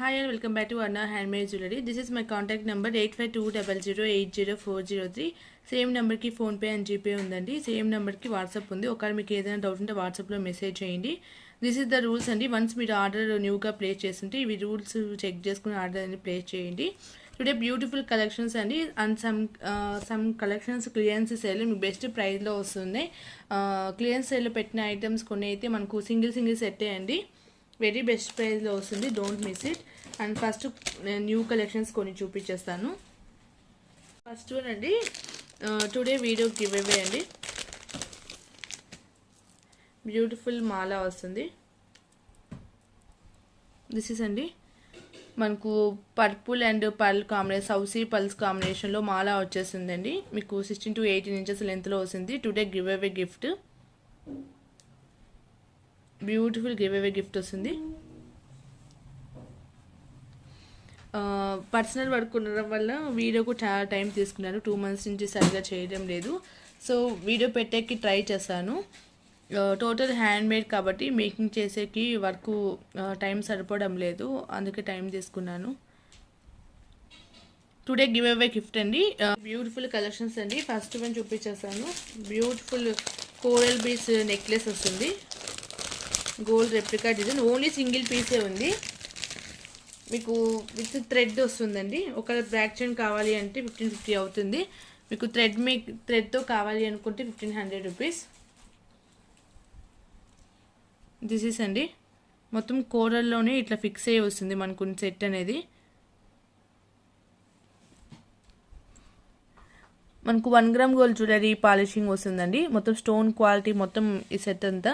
Hi and welcome back to Anna Handmade Jewelry. This is my contact number 8520080403. Same నెంబర్కి PhonePe and GPay ఉందండి. Same నెంబర్కి WhatsApp ఉంది. ఒకవేళ మీకు ఏదైనా డౌట్ ఉంటే వాట్సాప్లో మెసేజ్ చేయండి. దిస్ ఇస్ ద రూల్స్ అండి. వన్స్ మీరు ఆర్డర్ న్యూగా ప్లేస్ చేస్తుంటే ఇవి రూల్స్ చెక్ చేసుకుని ఆర్డర్ అనేది ప్లేస్ చేయండి. టుడే బ్యూటిఫుల్ కలెక్షన్స్ అండి. And some collections clearance sale మీకు బెస్ట్ ప్రైస్లో వస్తుంది. క్లియరెన్స్ సేల్లో పెట్టిన ఐటమ్స్ కొన్ని అయితే మనకు సింగిల్ సెట్టే అండి. వెరీ బెస్ట్ ప్రైస్లో వస్తుంది. Don't miss it. And first new collections కొన్ని చూపించేస్తాను. ఫస్ట్ వన్ అండి, టుడే వీడియో గివ్ అవే అండి. బ్యూటిఫుల్ మాల వస్తుంది. దిస్ ఇస్ అండి, మనకు పర్పుల్ అండ్ పర్ల్ కాంబినేషన్, సౌసీ పల్స్ కాంబినేషన్లో మాల వచ్చేస్తుందండి. మీకు 16 to 18 ఇంచెస్ లెంత్లో వస్తుంది. Today give away gift, beautiful give away gift వస్తుంది. పర్సనల్ వర్క్ ఉండడం వల్ల వీడియోకు చాలా టైం తీసుకున్నాను. 2 months నుంచి సరిగా చేయడం లేదు. సో వీడియో పెట్టేకి ట్రై చేశాను. టోటల్ హ్యాండ్ మేడ్ కాబట్టి మేకింగ్ చేసేకి వర్క్ టైం సరిపోవడం లేదు, అందుకే టైం తీసుకున్నాను. టుడే గివ్ అవే గిఫ్ట్ అండి. బ్యూటిఫుల్ కలెక్షన్స్ అండి. ఫస్ట్ వన్ చూపించేస్తాను. బ్యూటిఫుల్ కోరల్ బీడ్స్ నెక్లెస్ వస్తుంది. Gold replica design, only single పీసే ఉంది. మీకు విత్ థ్రెడ్ వస్తుందండి. ఒక బ్యాక్ చైన్ కావాలి అంటే 1550 అవుతుంది. మీకు థ్రెడ్తో కావాలి అనుకుంటే 1500 రూపీస్. దిస్ ఈస్ అండి, మొత్తం కోరల్లోనే ఇట్లా ఫిక్స్ అయ్యి వస్తుంది మనకు సెట్ అనేది. మనకు 1 gram గోల్డ్ జ్యువెలరీ పాలిషింగ్ వస్తుందండి. మొత్తం స్టోన్ క్వాలిటీ మొత్తం ఈ సెట్ అంతా.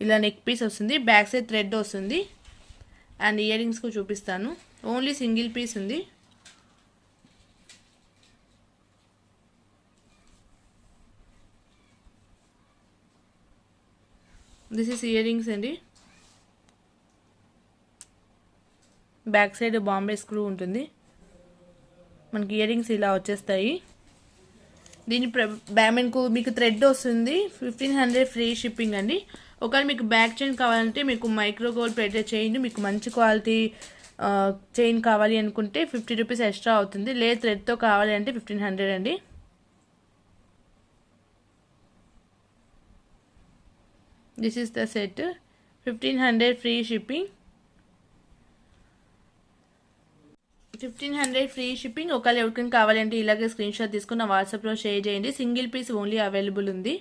ఇలా నెక్ పీస్ వస్తుంది, బ్యాక్ సైడ్ థ్రెడ్ వస్తుంది. అండ్ ఇయర్ రింగ్స్కు చూపిస్తాను. ఓన్లీ సింగిల్ పీస్ ఉంది. దిస్ ఇస్ ఇయర్ రింగ్స్ అండి. బ్యాక్ సైడ్ బాంబే స్క్రూ ఉంటుంది. మనకి ఇయర్ రింగ్స్ ఇలా వచ్చేస్తాయి. దీని మీకు థ్రెడ్ వస్తుంది. 1500 ఫ్రీ షిప్పింగ్ అండి. ఒకవేళ మీకు బ్యాక్ చైన్ కావాలంటే మీకు మైక్రో గోల్డ్ పెట్టే చైన్, మీకు మంచి క్వాలిటీ చైన్ కావాలి అనుకుంటే 50 రూపీస్ ఎక్స్ట్రా అవుతుంది. లేదు థ్రెడ్తో కావాలి అంటే 1500 అండి. This is the set, 1500 free shipping. 1500 free shipping. ఒకవేళ ఎవరికైనా కావాలంటే ఇలాగే స్క్రీన్ షాట్ తీసుకుని నా వాట్సాప్లో షేర్ చేయండి. సింగిల్ పీస్ ఓన్లీ అవైలబుల్ ఉంది.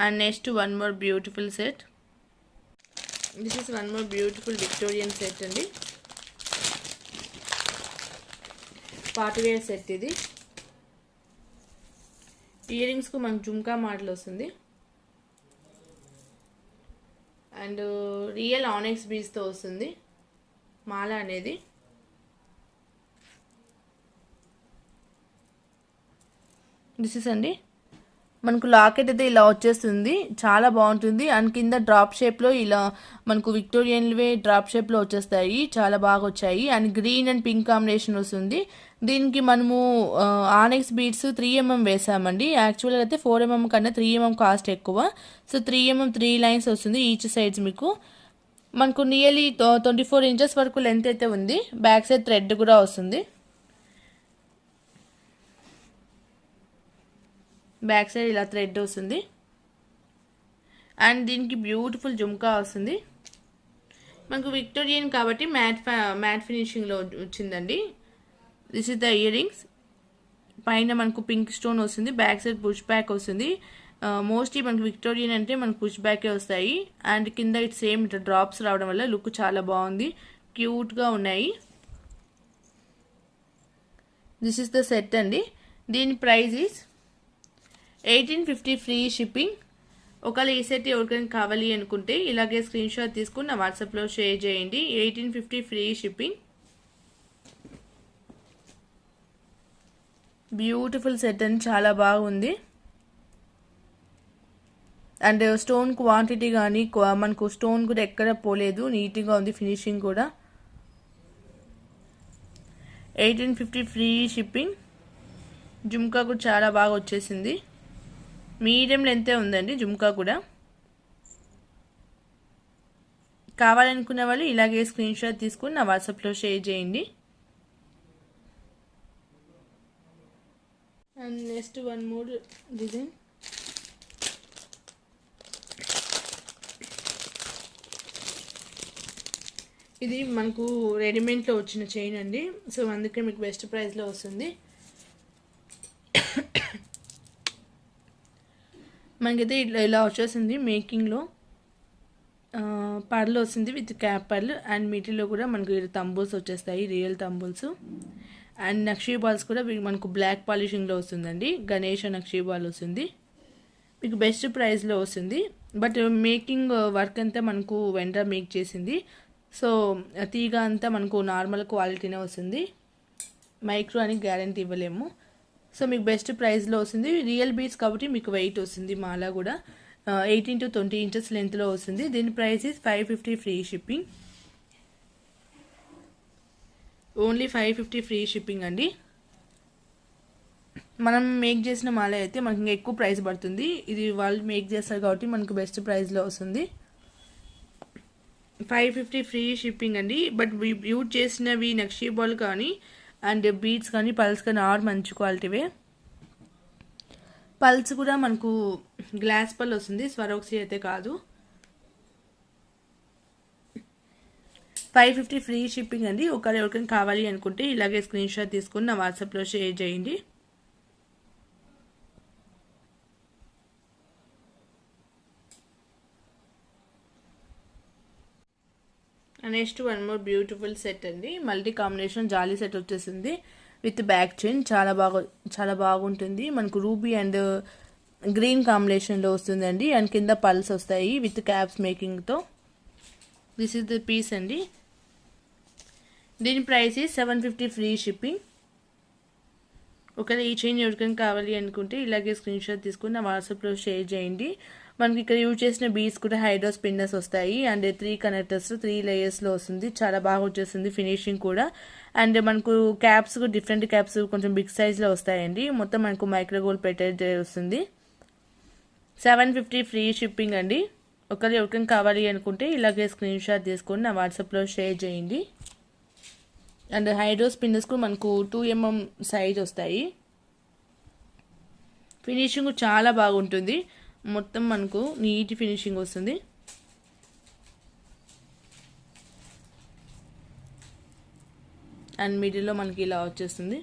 And next one more beautiful set. This is one more beautiful Victorian set అండి. పార్టీ వేర్ సెట్ ఇది. ఇయర్ రింగ్స్కు మనకు జుమ్కా మోడల్ వస్తుంది. అండ్ రియల్ ఆనెక్స్ బీడ్స్తో వస్తుంది మాల అనేది. దిస్ ఇస్ అండి, మనకు లాకెట్ అయితే ఇలా వచ్చేస్తుంది. చాలా బాగుంటుంది. అండ్ కింద డ్రాప్ షేప్లో ఇలా మనకు విక్టోరియన్వే డ్రాప్ షేప్లో వచ్చేస్తాయి. చాలా బాగా వచ్చాయి. And green and pink combination వస్తుంది. దీనికి మనము ఆనెక్స్ బీడ్స్ 3mm వేసామండి. యాక్చువల్గా అయితే 4mm కన్నా 3mm కాస్ట్ ఎక్కువ. సో 3mm 3 lines వస్తుంది ఈచ్ సైడ్స్. మనకు నియర్లీ 24 inches వరకు లెంత్ అయితే ఉంది. బ్యాక్ సైడ్ థ్రెడ్ కూడా వస్తుంది. బ్యాక్ సైడ్ ఇలా థ్రెడ్ వస్తుంది. అండ్ దీనికి బ్యూటిఫుల్ జుమ్కా వస్తుంది. మనకు విక్టోరియన్ కాబట్టి మ్యాట్ ఫినిషింగ్లో వచ్చిందండి. This is the ear rings. పైన మనకు పింక్ స్టోన్ వస్తుంది. బ్యాక్ సైడ్ పుష్ బ్యాక్ వస్తుంది. మోస్ట్లీ మనకు విక్టోరియన్ అంటే మనకు పుష్ బ్యాకే వస్తాయి. అండ్ కింద ఇట్ సేమ్ ఇట్లా డ్రాప్స్ రావడం వల్ల లుక్ చాలా బాగుంది, క్యూట్గా ఉన్నాయి. దిస్ ఇస్ ద సెట్ అండి. దీని ప్రైస్ ఈస్ 1850 ఫ్రీ షిప్పింగ్. ఒకవేళ ఈ సెట్ ఎవరికైనా కావాలి అనుకుంటే ఇలాగే స్క్రీన్ షాట్ తీసుకుని నా వాట్సాప్లో షేర్ చేయండి. 1850 ఫ్రీ షిప్పింగ్. బ్యూటిఫుల్ సెట్ అని చాలా బాగుంది. అండ్ స్టోన్ క్వాంటిటీ కానీ మనకు స్టోన్ కూడా ఎక్కడ పోలేదు, నీట్గా ఉంది ఫినిషింగ్ కూడా. 1850 ఫ్రీ షిప్పింగ్. జుమ్కా కూడా చాలా బాగా వచ్చేసింది. మీడియం లెంతే ఉందండి జుమ్కా కూడా. కావాలనుకునే వాళ్ళు ఇలాగే స్క్రీన్ షాట్ తీసుకుని నా వాట్సాప్లో షేర్ చేయండి. And next one more design. ఇది మనకు రెడీమేడ్లో వచ్చిన చైన్ అండి. సో అందుకే మీకు బెస్ట్ ప్రైస్లో వస్తుంది. మనకైతే ఇలా వచ్చేసింది మేకింగ్లో. పర్లు వస్తుంది విత్ క్యాప్ పర్లు. అండ్ మిడిల్లో కూడా మనకు తంబుల్స్ వచ్చేస్తాయి, రియల్ తంబుల్స్. అండ్ నక్షీ బాల్స్ కూడా మనకు బ్లాక్ పాలిషింగ్లో వస్తుందండి. గణేష్ నక్షీ బాల్ వస్తుంది, మీకు బెస్ట్ ప్రైస్లో వస్తుంది. బట్ మేకింగ్ వర్క్ అంతా మనకు వెండర్ మేక్ చేసింది. సో తీగ అంతా మనకు నార్మల్ క్వాలిటీనే వస్తుంది, మైక్రో అని గ్యారంటీ ఇవ్వలేము. సో మీకు బెస్ట్ ప్రైస్లో వస్తుంది. రియల్ బీడ్స్ కాబట్టి మీకు వెయిట్ వస్తుంది. మాల కూడా 18 to 20 ఇంచెస్ లెంత్లో వస్తుంది. దీని price is 550 free shipping. Only 550 free shipping అండి. మనం మేక్ చేసిన మాల అయితే మనకి ఇంకా ఎక్కువ ప్రైస్ పడుతుంది. ఇది వాళ్ళు మేక్ చేస్తారు కాబట్టి మనకు బెస్ట్ ప్రైస్లో వస్తుంది. 550 ఫ్రీ షిప్పింగ్ అండి. బట్ యూజ్ చేసినవి నక్షీ బాల్ కానీ అండ్ బీడ్స్ కానీ పల్స్ కానీ మంచి క్వాలిటీవే. పల్స్ కూడా మనకు గ్లాస్ పల్ వస్తుంది, స్వరోక్సీ అయితే కాదు. 550 ఫ్రీ షిప్పింగ్ అండి. ఎవరికైనా కావాలి అనుకుంటే ఇలాగే స్క్రీన్ షాట్ తీసుకుని నా వాట్సాప్లో షేర్ చేయండి. Next one more beautiful set అండి. మల్టీ కాంబినేషన్ జాలీ సెట్ వచ్చేసింది విత్ బ్యాక్ చైన్. చాలా బాగుంటుంది. మనకు రూబీ అండ్ గ్రీన్ కాంబినేషన్లో వస్తుందండి. అండ్ కింద పల్స్ వస్తాయి విత్ క్యాప్స్ మేకింగ్తో. దిస్ ఇస్ ద పీస్ అండి. దీని ప్రైస్ ఈ 750 ఫ్రీ షిప్పింగ్. ఒకవేళ ఈ చైన్ ఎవరికైనా కావాలి అనుకుంటే ఇలాగే స్క్రీన్ షాట్ తీసుకుని నా వాట్సాప్లో షేర్ చేయండి. మనకి ఇక్కడ యూజ్ చేసిన బీడ్స్ కూడా హైడ్రో స్పిన్నర్స్ వస్తాయి. అండ్ 3 కనెక్టర్స్ 3 లేయర్స్లో వస్తుంది. చాలా బాగా వచ్చేస్తుంది ఫినిషింగ్ కూడా. అండ్ మనకు క్యాప్స్ డిఫరెంట్ క్యాప్స్ కొంచెం బిగ్ సైజ్లో వస్తాయండి. మొత్తం మనకు మైక్రోగోల్డ్ పెట్టేది వస్తుంది. 750 ఫ్రీ షిప్పింగ్ అండి. ఒకవేళ ఎవరికైనా కావాలి అనుకుంటే ఇలాగే స్క్రీన్ షాట్ తీసుకొని నా వాట్సాప్లో షేర్ చేయండి. అండ్ హైడ్రో స్పిన్నర్స్ కూడా మనకు 2 mm సైజ్ వస్తాయి. ఫినిషింగ్ చాలా బాగుంటుంది. మొత్తం మనకు నీట్ ఫినిషింగ్ వస్తుంది. అండ్ మిడిల్లో మనకి ఇలా వచ్చేస్తుంది.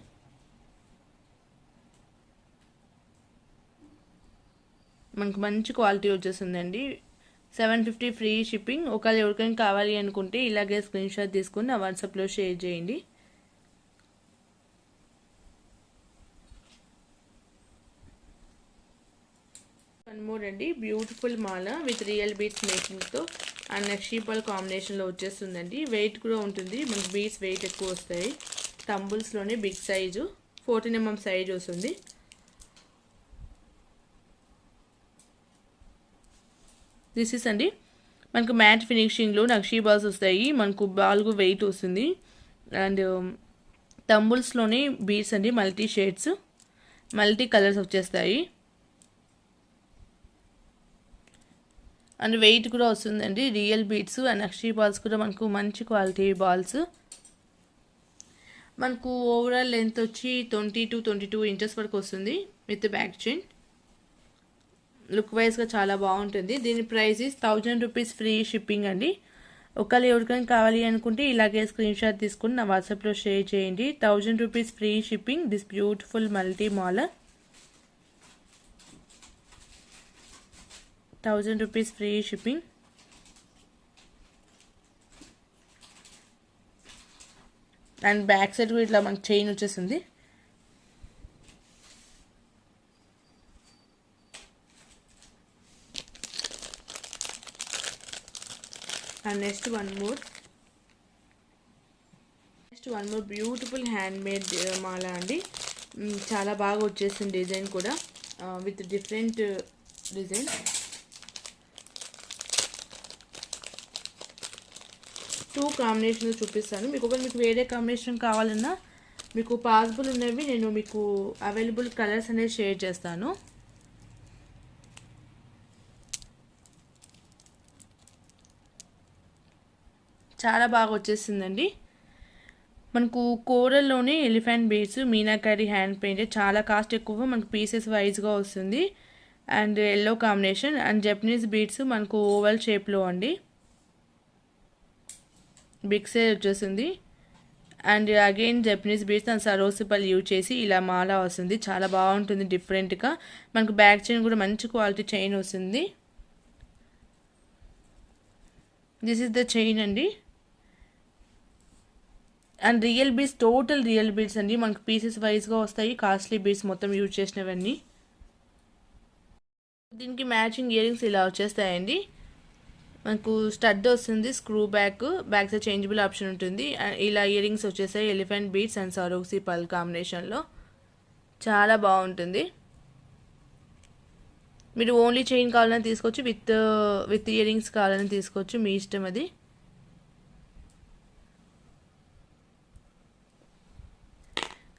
మనకు మంచి క్వాలిటీ వచ్చేస్తుందండి. 750 ఫ్రీ షిప్పింగ్. ఒకవేళ ఎవరికైనా కావాలి అనుకుంటే ఇలాగే స్క్రీన్ షాట్ తీసుకుని నా వాట్సాప్లో షేర్ చేయండి. వన్ మోర్ అండి. బ్యూటిఫుల్ మాల విత్ రియల్ బీడ్స్ మేకింగ్తో అండ్ నక్షీ బాల్ కాంబినేషన్లో వచ్చేస్తుందండి. వెయిట్ కూడా ఉంటుంది. మనకి బీడ్స్ వెయిట్ ఎక్కువ వస్తాయి. తంబుల్స్లోనే బిగ్ సైజు 14 mm సైజ్ వస్తుంది. దిస్ ఇస్ అండి. మనకు మ్యాట్ ఫినిషింగ్లో నక్షీ బాల్స్ వస్తాయి. మనకు బాల్కు వెయిట్ వస్తుంది. అండ్ తంబుల్స్లోనే బీడ్స్ అండి. మల్టీ షేడ్స్ మల్టీ కలర్స్ వచ్చేస్తాయి. అండ్ వెయిట్ కూడా వస్తుందండి. Real beads and nakshi balls కూడా మనకు మంచి క్వాలిటీ బాల్స్. మనకు ఓవరాల్ లెంత్ వచ్చి 20 to 22 ఇంచెస్ వరకు వస్తుంది విత్ బ్యాక్ చైన్. లుక్ వైజ్గా చాలా బాగుంటుంది. దీని price is 1000 rupees free shipping అండి. ఒకవేళ ఎవరికైనా కావాలి అనుకుంటే ఇలాగే స్క్రీన్ షాట్ తీసుకుని నా వాట్సాప్లో షేర్ చేయండి. 1000 rupees free shipping. This beautiful multi మాల 1000 rupees free shipping. And back side కూడా ఇట్లా మనకు చైన్ వచ్చేసింది. And next one more beautiful hand made మాల అండి. చాలా బాగా వచ్చేసింది డిజైన్ కూడా with different design. Two combination చూపిస్తాను మీకు. ఒకవేళ మీకు వేరే కాంబినేషన్ కావాలన్నా మీకు పాసిబుల్ ఉన్నవి నేను మీకు అవైలబుల్ కలర్స్ అనేది షేర్ చేస్తాను. చాలా బాగా వచ్చేసిందండి. మనకు కోరల్లోనే elephant beads meenakari hand painted, చాలా కాస్ట్ ఎక్కువ, మనకు పీసెస్ వైజ్గా వస్తుంది. And yellow combination and Japanese beads మనకు ఓవల్ షేప్లో అండి, బిగ్ సైజ్ వచ్చేసింది. And again Japanese beads and Swarovski pearl use చేసి ఇలా మాల వస్తుంది, చాలా బాగుంటుంది డిఫరెంట్గా. మనకు బ్యాక్ చైన్ కూడా మంచి క్వాలిటీ చైన్ వస్తుంది. దిస్ ఇస్ ద చైన్ అండి. And real beads, total real beads అండి, మనకు పీసెస్ వైజ్గా వస్తాయి. కాస్ట్లీ బీడ్స్ మొత్తం యూజ్ చేసినవన్నీ. దీనికి మ్యాచింగ్ ఇయర్ రింగ్స్ ఇలా వచ్చేస్తాయండి. మనకు స్టడ్ వస్తుంది, screw back side changeable option ఉంటుంది. ఇలా ఇయర్ రింగ్స్ వచ్చేసాయి ఎలిఫెంట్ బీడ్స్ అండ్ సరోసి పల్ కాంబినేషన్లో, చాలా బాగుంటుంది. మీరు ఓన్లీ చైన్ కావాలని తీసుకోవచ్చు, విత్ ఇయర్ రింగ్స్ కావాలని తీసుకోవచ్చు, మీ ఇష్టం అది.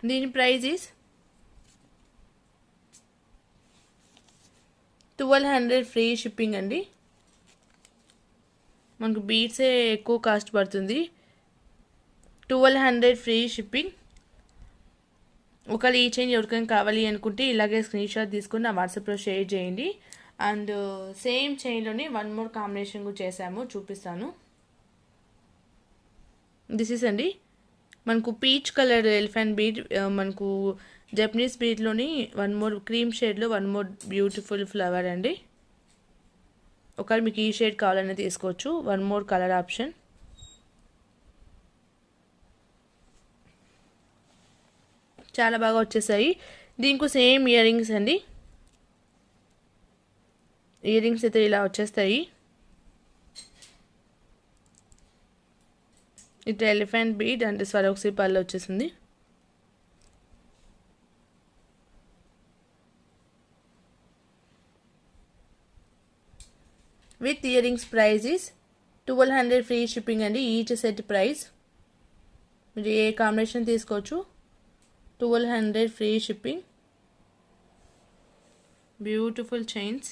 దీని ప్రైస్ ఈస్ 1200 ఫ్రీ షిప్పింగ్ అండి. మనకు బీడ్సే ఎక్కువ కాస్ట్ పడుతుంది. 1200 ఫ్రీ షిప్పింగ్. ఒకవేళ ఈ చైన్ ఎవరికైనా కావాలి అనుకుంటే ఇలాగే స్క్రీన్ షాట్ తీసుకుని నా వాట్సాప్లో షేర్ చేయండి. అండ్ సేమ్ చైన్లోనే వన్ మోర్ కాంబినేషన్ కూడా చేసాము, చూపిస్తాను. దిస్ ఇస్ అండి, మనకు పీచ్ కలర్ ఎలిఫెంట్ బీడ్, మనకు జపనీస్ బీడ్లోని వన్ మోర్ క్రీమ్ షేడ్లో వన్ మోర్ బ్యూటిఫుల్ ఫ్లవర్ అండి. ఒకవేళ మీకు ఈ షేడ్ కావాలని తీసుకోవచ్చు, వన్ మోర్ కలర్ ఆప్షన్. చాలా బాగా వచ్చేసాయి. దీనికి సేమ్ ఇయర్ రింగ్స్ అండి. ఇయర్ రింగ్స్ అయితే ఇలా వచ్చేస్తాయి. ఇటు ఎలిఫెంట్ బీడ్ అండ్ స్వరోక్సి పళ్ళు వచ్చేసింది. With ear rings price is 1200 free shipping అండి. ఈచ్ సెట్ ప్రైస్ మీరు ఏ కాంబినేషన్ తీసుకోవచ్చు, 1200 ఫ్రీ షిప్పింగ్. Beautiful chains.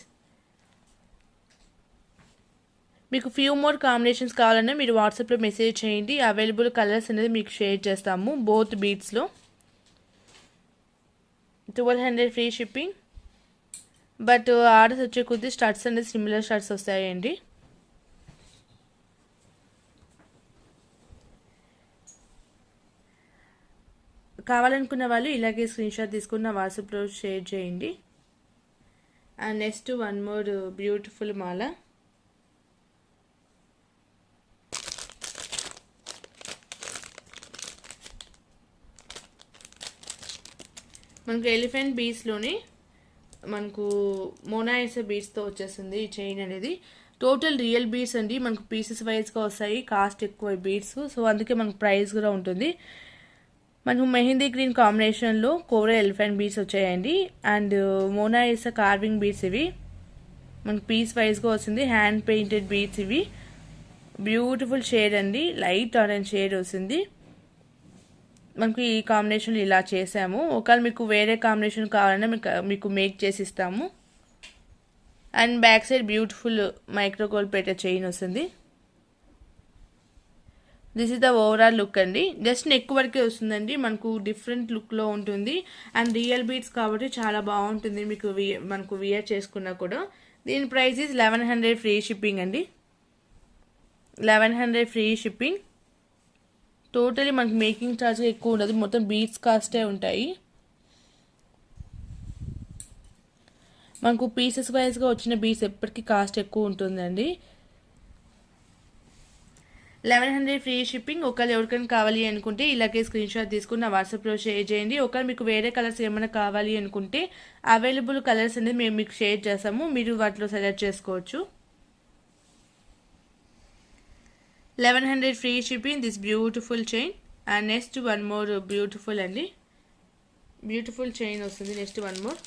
మీకు ఫ్యూ మోర్ కాంబినేషన్స్ కావాలన్నా మీరు వాట్సాప్లో మెసేజ్ చేయండి, అవైలబుల్ కలర్స్ అనేది మీకు షేర్ చేస్తాము బోత్ బీడ్స్లో. 1200 ఫ్రీ షిప్పింగ్. బట్ ఆర్డర్స్ వచ్చే కొద్ది స్టడ్స్ అనేది సిమిలర్ స్టడ్స్ వస్తాయండి. కావాలనుకున్న వాళ్ళు ఇలాగే స్క్రీన్ షాట్ తీసుకున్న వాట్సాప్లో షేర్ చేయండి. And next one more beautiful మాల. మనకు ఎలిఫెంట్ బీడ్స్లోనే మనకు మోనాలిసా బీడ్స్తో వచ్చేస్తుంది ఈ చైన్ అనేది. టోటల్ రియల్ బీడ్స్ అండి, మనకు పీసెస్ వైజ్గా వస్తాయి, కాస్ట్ ఎక్కువ బీడ్స్, సో అందుకే మనకు ప్రైస్ కూడా ఉంటుంది. మనకు మెహందీ గ్రీన్ కాంబినేషన్లో కోరా ఎలిఫెంట్ బీడ్స్ వచ్చాయండి. అండ్ మోనాలిసా కార్వింగ్ బీడ్స్ ఇవి, మనకు పీస్ వైజ్గా వస్తుంది. హ్యాండ్ పెయింటెడ్ బీడ్స్ ఇవి, బ్యూటిఫుల్ షేడ్ అండి, లైట్ ఆరెంజ్ షేడ్ వస్తుంది. మనకు ఈ కాంబినేషన్ ఇలా చేసాము. ఒకవేళ మీకు వేరే కాంబినేషన్ కావాలన్నా మీకు మేక్ చేసి ఇస్తాము. And back side beautiful micro gold plate chain వస్తుంది. This is the overall look అండి. జస్ట్ నెక్ వరకే వస్తుందండి, మనకు డిఫరెంట్ లుక్లో ఉంటుంది. అండ్ రియల్ బీడ్స్ కాబట్టి చాలా బాగుంటుంది మీకు మనకు వియర్ చేసుకున్నా కూడా. దీని ప్రైస్ ఈజ్ 1100 ఫ్రీ షిప్పింగ్ అండి. 1100 ఫ్రీ షిప్పింగ్. టోటలీ మనకు మేకింగ్ ఛార్జ్ ఎక్కువ ఉండదు, మొత్తం బీడ్స్ కాస్టే ఉంటాయి. మనకు పీసెస్ వైజ్గా వచ్చిన బీడ్స్ ఎప్పటికీ కాస్ట్ ఎక్కువ ఉంటుందండి. 1100 ఫ్రీ షిప్పింగ్. ఒకవేళ ఎవరికైనా కావాలి అనుకుంటే ఇలాగే స్క్రీన్ షాట్ తీసుకుని నా వాట్సాప్లో షేర్ చేయండి. ఒకవేళ మీకు వేరే కలర్స్ ఏమైనా కావాలి అనుకుంటే అవైలబుల్ కలర్స్ అనేది మేము మీకు షేర్ చేస్తాము, మీరు వాటిలో సెలెక్ట్ చేసుకోవచ్చు. 1100 free shipping. This beautiful chain. And next one more beautiful అండి, బ్యూటిఫుల్ చైన్ వస్తుంది. Next one more.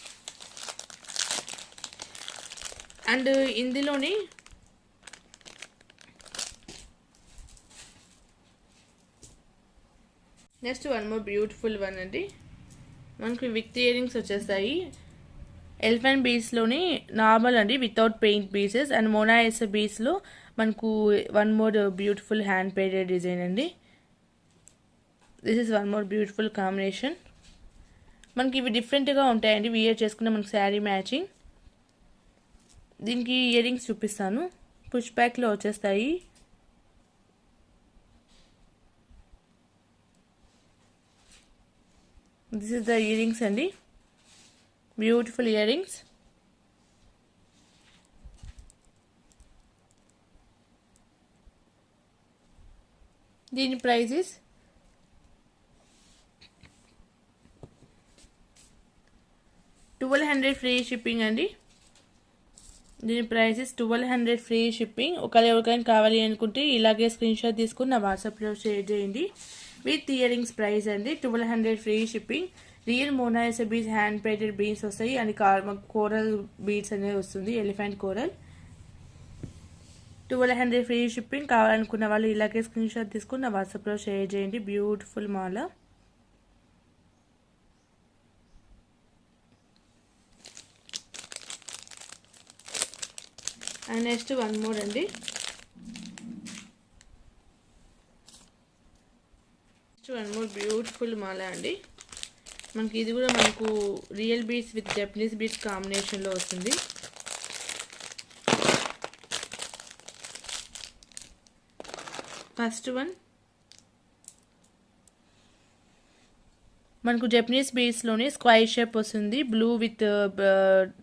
అండ్ ఇందులోని next one more beautiful one అండి. మనకి విత్ ఇయర్ రింగ్స్ వచ్చేస్తాయి. ఎలిఫెంట్ బీడ్స్లోని నార్మల్ అండి without paint pieces. And Mona Lisa బీడ్స్లో మనకు one more beautiful hand painted design అండి. This is one more beautiful combination. మనకి ఇవి డిఫరెంట్గా ఉంటాయండి, వియర్ చేసుకుంటే మనకి శారీ మ్యాచింగ్. దీనికి ఇయర్ రింగ్స్ చూపిస్తాను, పుష్ బ్యాక్లో వచ్చేస్తాయి. This is the year rings అండి, బ్యూటిఫుల్ ఇయర్ రింగ్స్. దీని ప్రైస్ ఇస్ 1200 ఫ్రీ షిప్పింగ్ అండి. దీని ప్రైస్ ఇస్ 1200 ఫ్రీ షిప్పింగ్. ఒకవేళ ఎవరికైనా కావాలి అనుకుంటే ఇలాగే స్క్రీన్ షాట్ తీసుకుని నా వాట్సాప్లో షేర్ చేయండి. విత్ ఇయర్ రింగ్స్ ప్రైస్ అండి 1200 free shipping. Real Mona Lisa beads hand painted beads వస్తాయి అండ్ కోరల్ బీడ్స్ అనేది వస్తుంది, ఎలిఫెంట్ కోరల్. 1200 free shipping. కావాలనుకున్న వాళ్ళు ఇలాగే స్క్రీన్ షాట్ తీసుకుని నా వాట్సాప్లో షేర్ చేయండి. Beautiful Mala. And next one more అండి. నెక్స్ట్ వన్ మోర్ బ్యూటిఫుల్ మాల అండి. మనకి ఇది కూడా మనకు real beads with Japanese beads కాంబినేషన్లో వస్తుంది. ఫస్ట్ వన్ మనకు జపనీస్ బీడ్స్లోనే స్క్వైర్ షేప్ వస్తుంది, blue with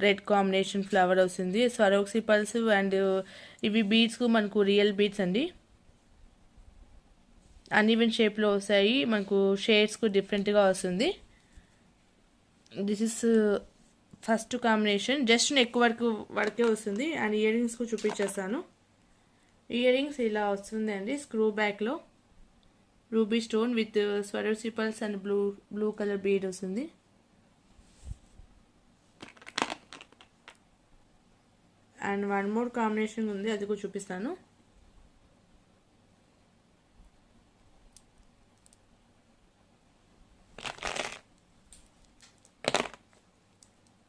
red combination flower వస్తుంది, స్వరోక్సీ పల్స్. అండ్ ఇవి బీడ్స్ మనకు రియల్ బీడ్స్ అండి, అన్ఈవెన్ షేప్లో వస్తాయి, మనకు షేడ్స్కు డిఫరెంట్గా వస్తుంది. This is first combination. Just neck వరకే వస్తుంది. అండ్ ఇయర్ రింగ్స్కు చూపించేస్తాను. ఇయర్ రింగ్స్ ఇలా వస్తుంది అండి, స్క్రూ బ్యాక్లో ruby stone with Swarovski pearls and blue colour bead వస్తుంది. అండ్ వన్ మోర్ కాంబినేషన్ ఉంది, అది కూడా చూపిస్తాను.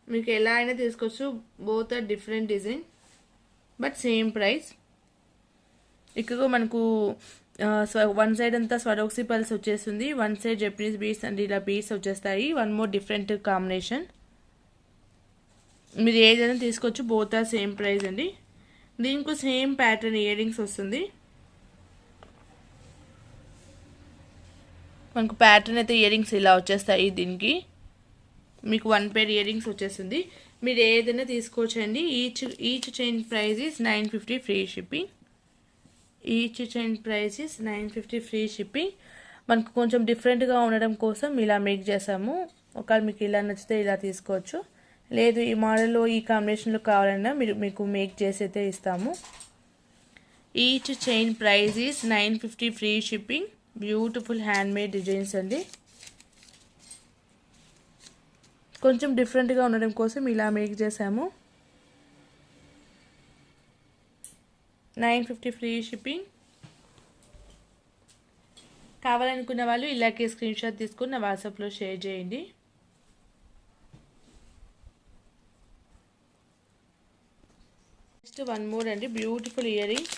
మీకు ఎలా అయినా తీసుకోవచ్చు, both are different design but same price. ఇక్కడ మనకు వన్ సైడ్ అంతా స్వరోక్సీ పల్స్ వచ్చేస్తుంది, one side Japanese beads and ఇలా బీడ్స్ వచ్చేస్తాయి. One more different combination. మీరు ఏదైనా తీసుకోవచ్చు, బోత్ ఆర్ సేమ్ ప్రైస్ అండి. దీనికి సేమ్ ప్యాటర్న్ ఇయర్ రింగ్స్ వస్తుంది. మనకు ప్యాటర్న్ అయితే ఇయర్ రింగ్స్ ఇలా వచ్చేస్తాయి. దీనికి మీకు వన్ పేర్ ఇయర్ రింగ్స్ వచ్చేస్తుంది. మీరు ఏదైనా తీసుకోవచ్చండి. Each chain price is 950 free shipping. Each chain price is 950 free shipping. మనకు కొంచెం డిఫరెంట్గా ఉండడం కోసం ఇలా మేక్ చేసాము. ఒకవేళ మీకు ఇలా నచ్చితే ఇలా తీసుకోవచ్చు, లేదు ఈ మోడల్లో ఈ కాంబినేషన్లో కావాలన్నా మీకు మేక్ చేసి అయితే ఇస్తాము. Each chain price is 950 free shipping. Beautiful hand made designs అండి. కొంచెం డిఫరెంట్గా ఉండడం కోసం ఇలా మేక్ చేసాము. 950 ఫ్రీ షిప్పింగ్. కావాలనుకున్న వాళ్ళు ఇలాగే స్క్రీన్ షాట్ తీసుకుని నా వాట్సాప్లో షేర్ చేయండి. నెక్స్ట్ వన్ మోర్ అండి, beautiful earrings.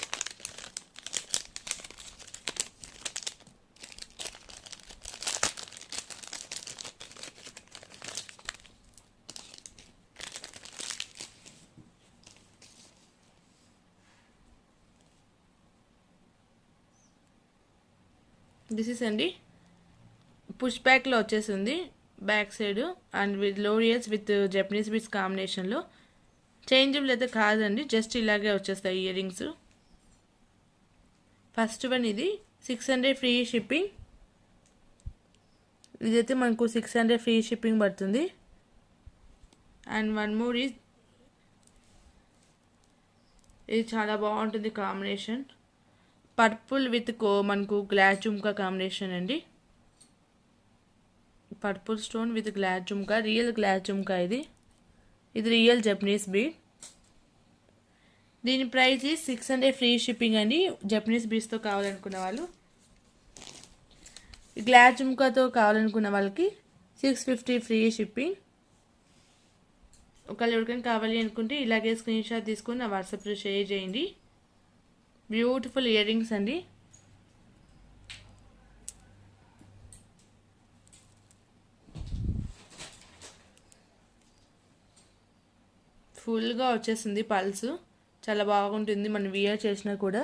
This is అండి, పుష్ బ్యాక్లో వచ్చేసింది బ్యాక్ సైడ్ అండ్ విత్ లోరియల్స్ విత్ జపనీస్ బీడ్స్ కాంబినేషన్లో. చేంజబుల్ అయితే కాదండి, జస్ట్ ఇలాగే వచ్చేస్తాయి ఇయర్ రింగ్స్. ఫస్ట్ వన్ ఇది 600 ఫ్రీ షిప్పింగ్. ఇదైతే మనకు 600 ఫ్రీ షిప్పింగ్ పడుతుంది. అండ్ వన్ మోర్ ఇది చాలా బాగుంటుంది కాంబినేషన్. పర్పుల్ విత్ మనకు గ్లాస్ జుమ్కా కాంబినేషన్ అండి. Purple stone with glass jhumka, real glass jhumka. ఇది రియల్ జపనీస్ బీడ్. దీని ప్రైస్ 600 ఫ్రీ షిప్పింగ్ అండి. జపనీస్ బీడ్స్తో కావాలనుకున్న వాళ్ళు, గ్లాస్ జుమ్కాతో కావాలనుకున్న వాళ్ళకి 650 ఫ్రీ షిప్పింగ్. ఒకవేళ ఎవరికైనా కావాలి అనుకుంటే ఇలాగే స్క్రీన్ షాట్ తీసుకొని నా వాట్సాప్లో షేర్ చేయండి. బ్యూటిఫుల్ ఇయర్ రింగ్స్ అండి. ఫుల్గా వచ్చేస్తుంది పల్స్, చాలా బాగుంటుంది మనం వియర్ చేసినా కూడా.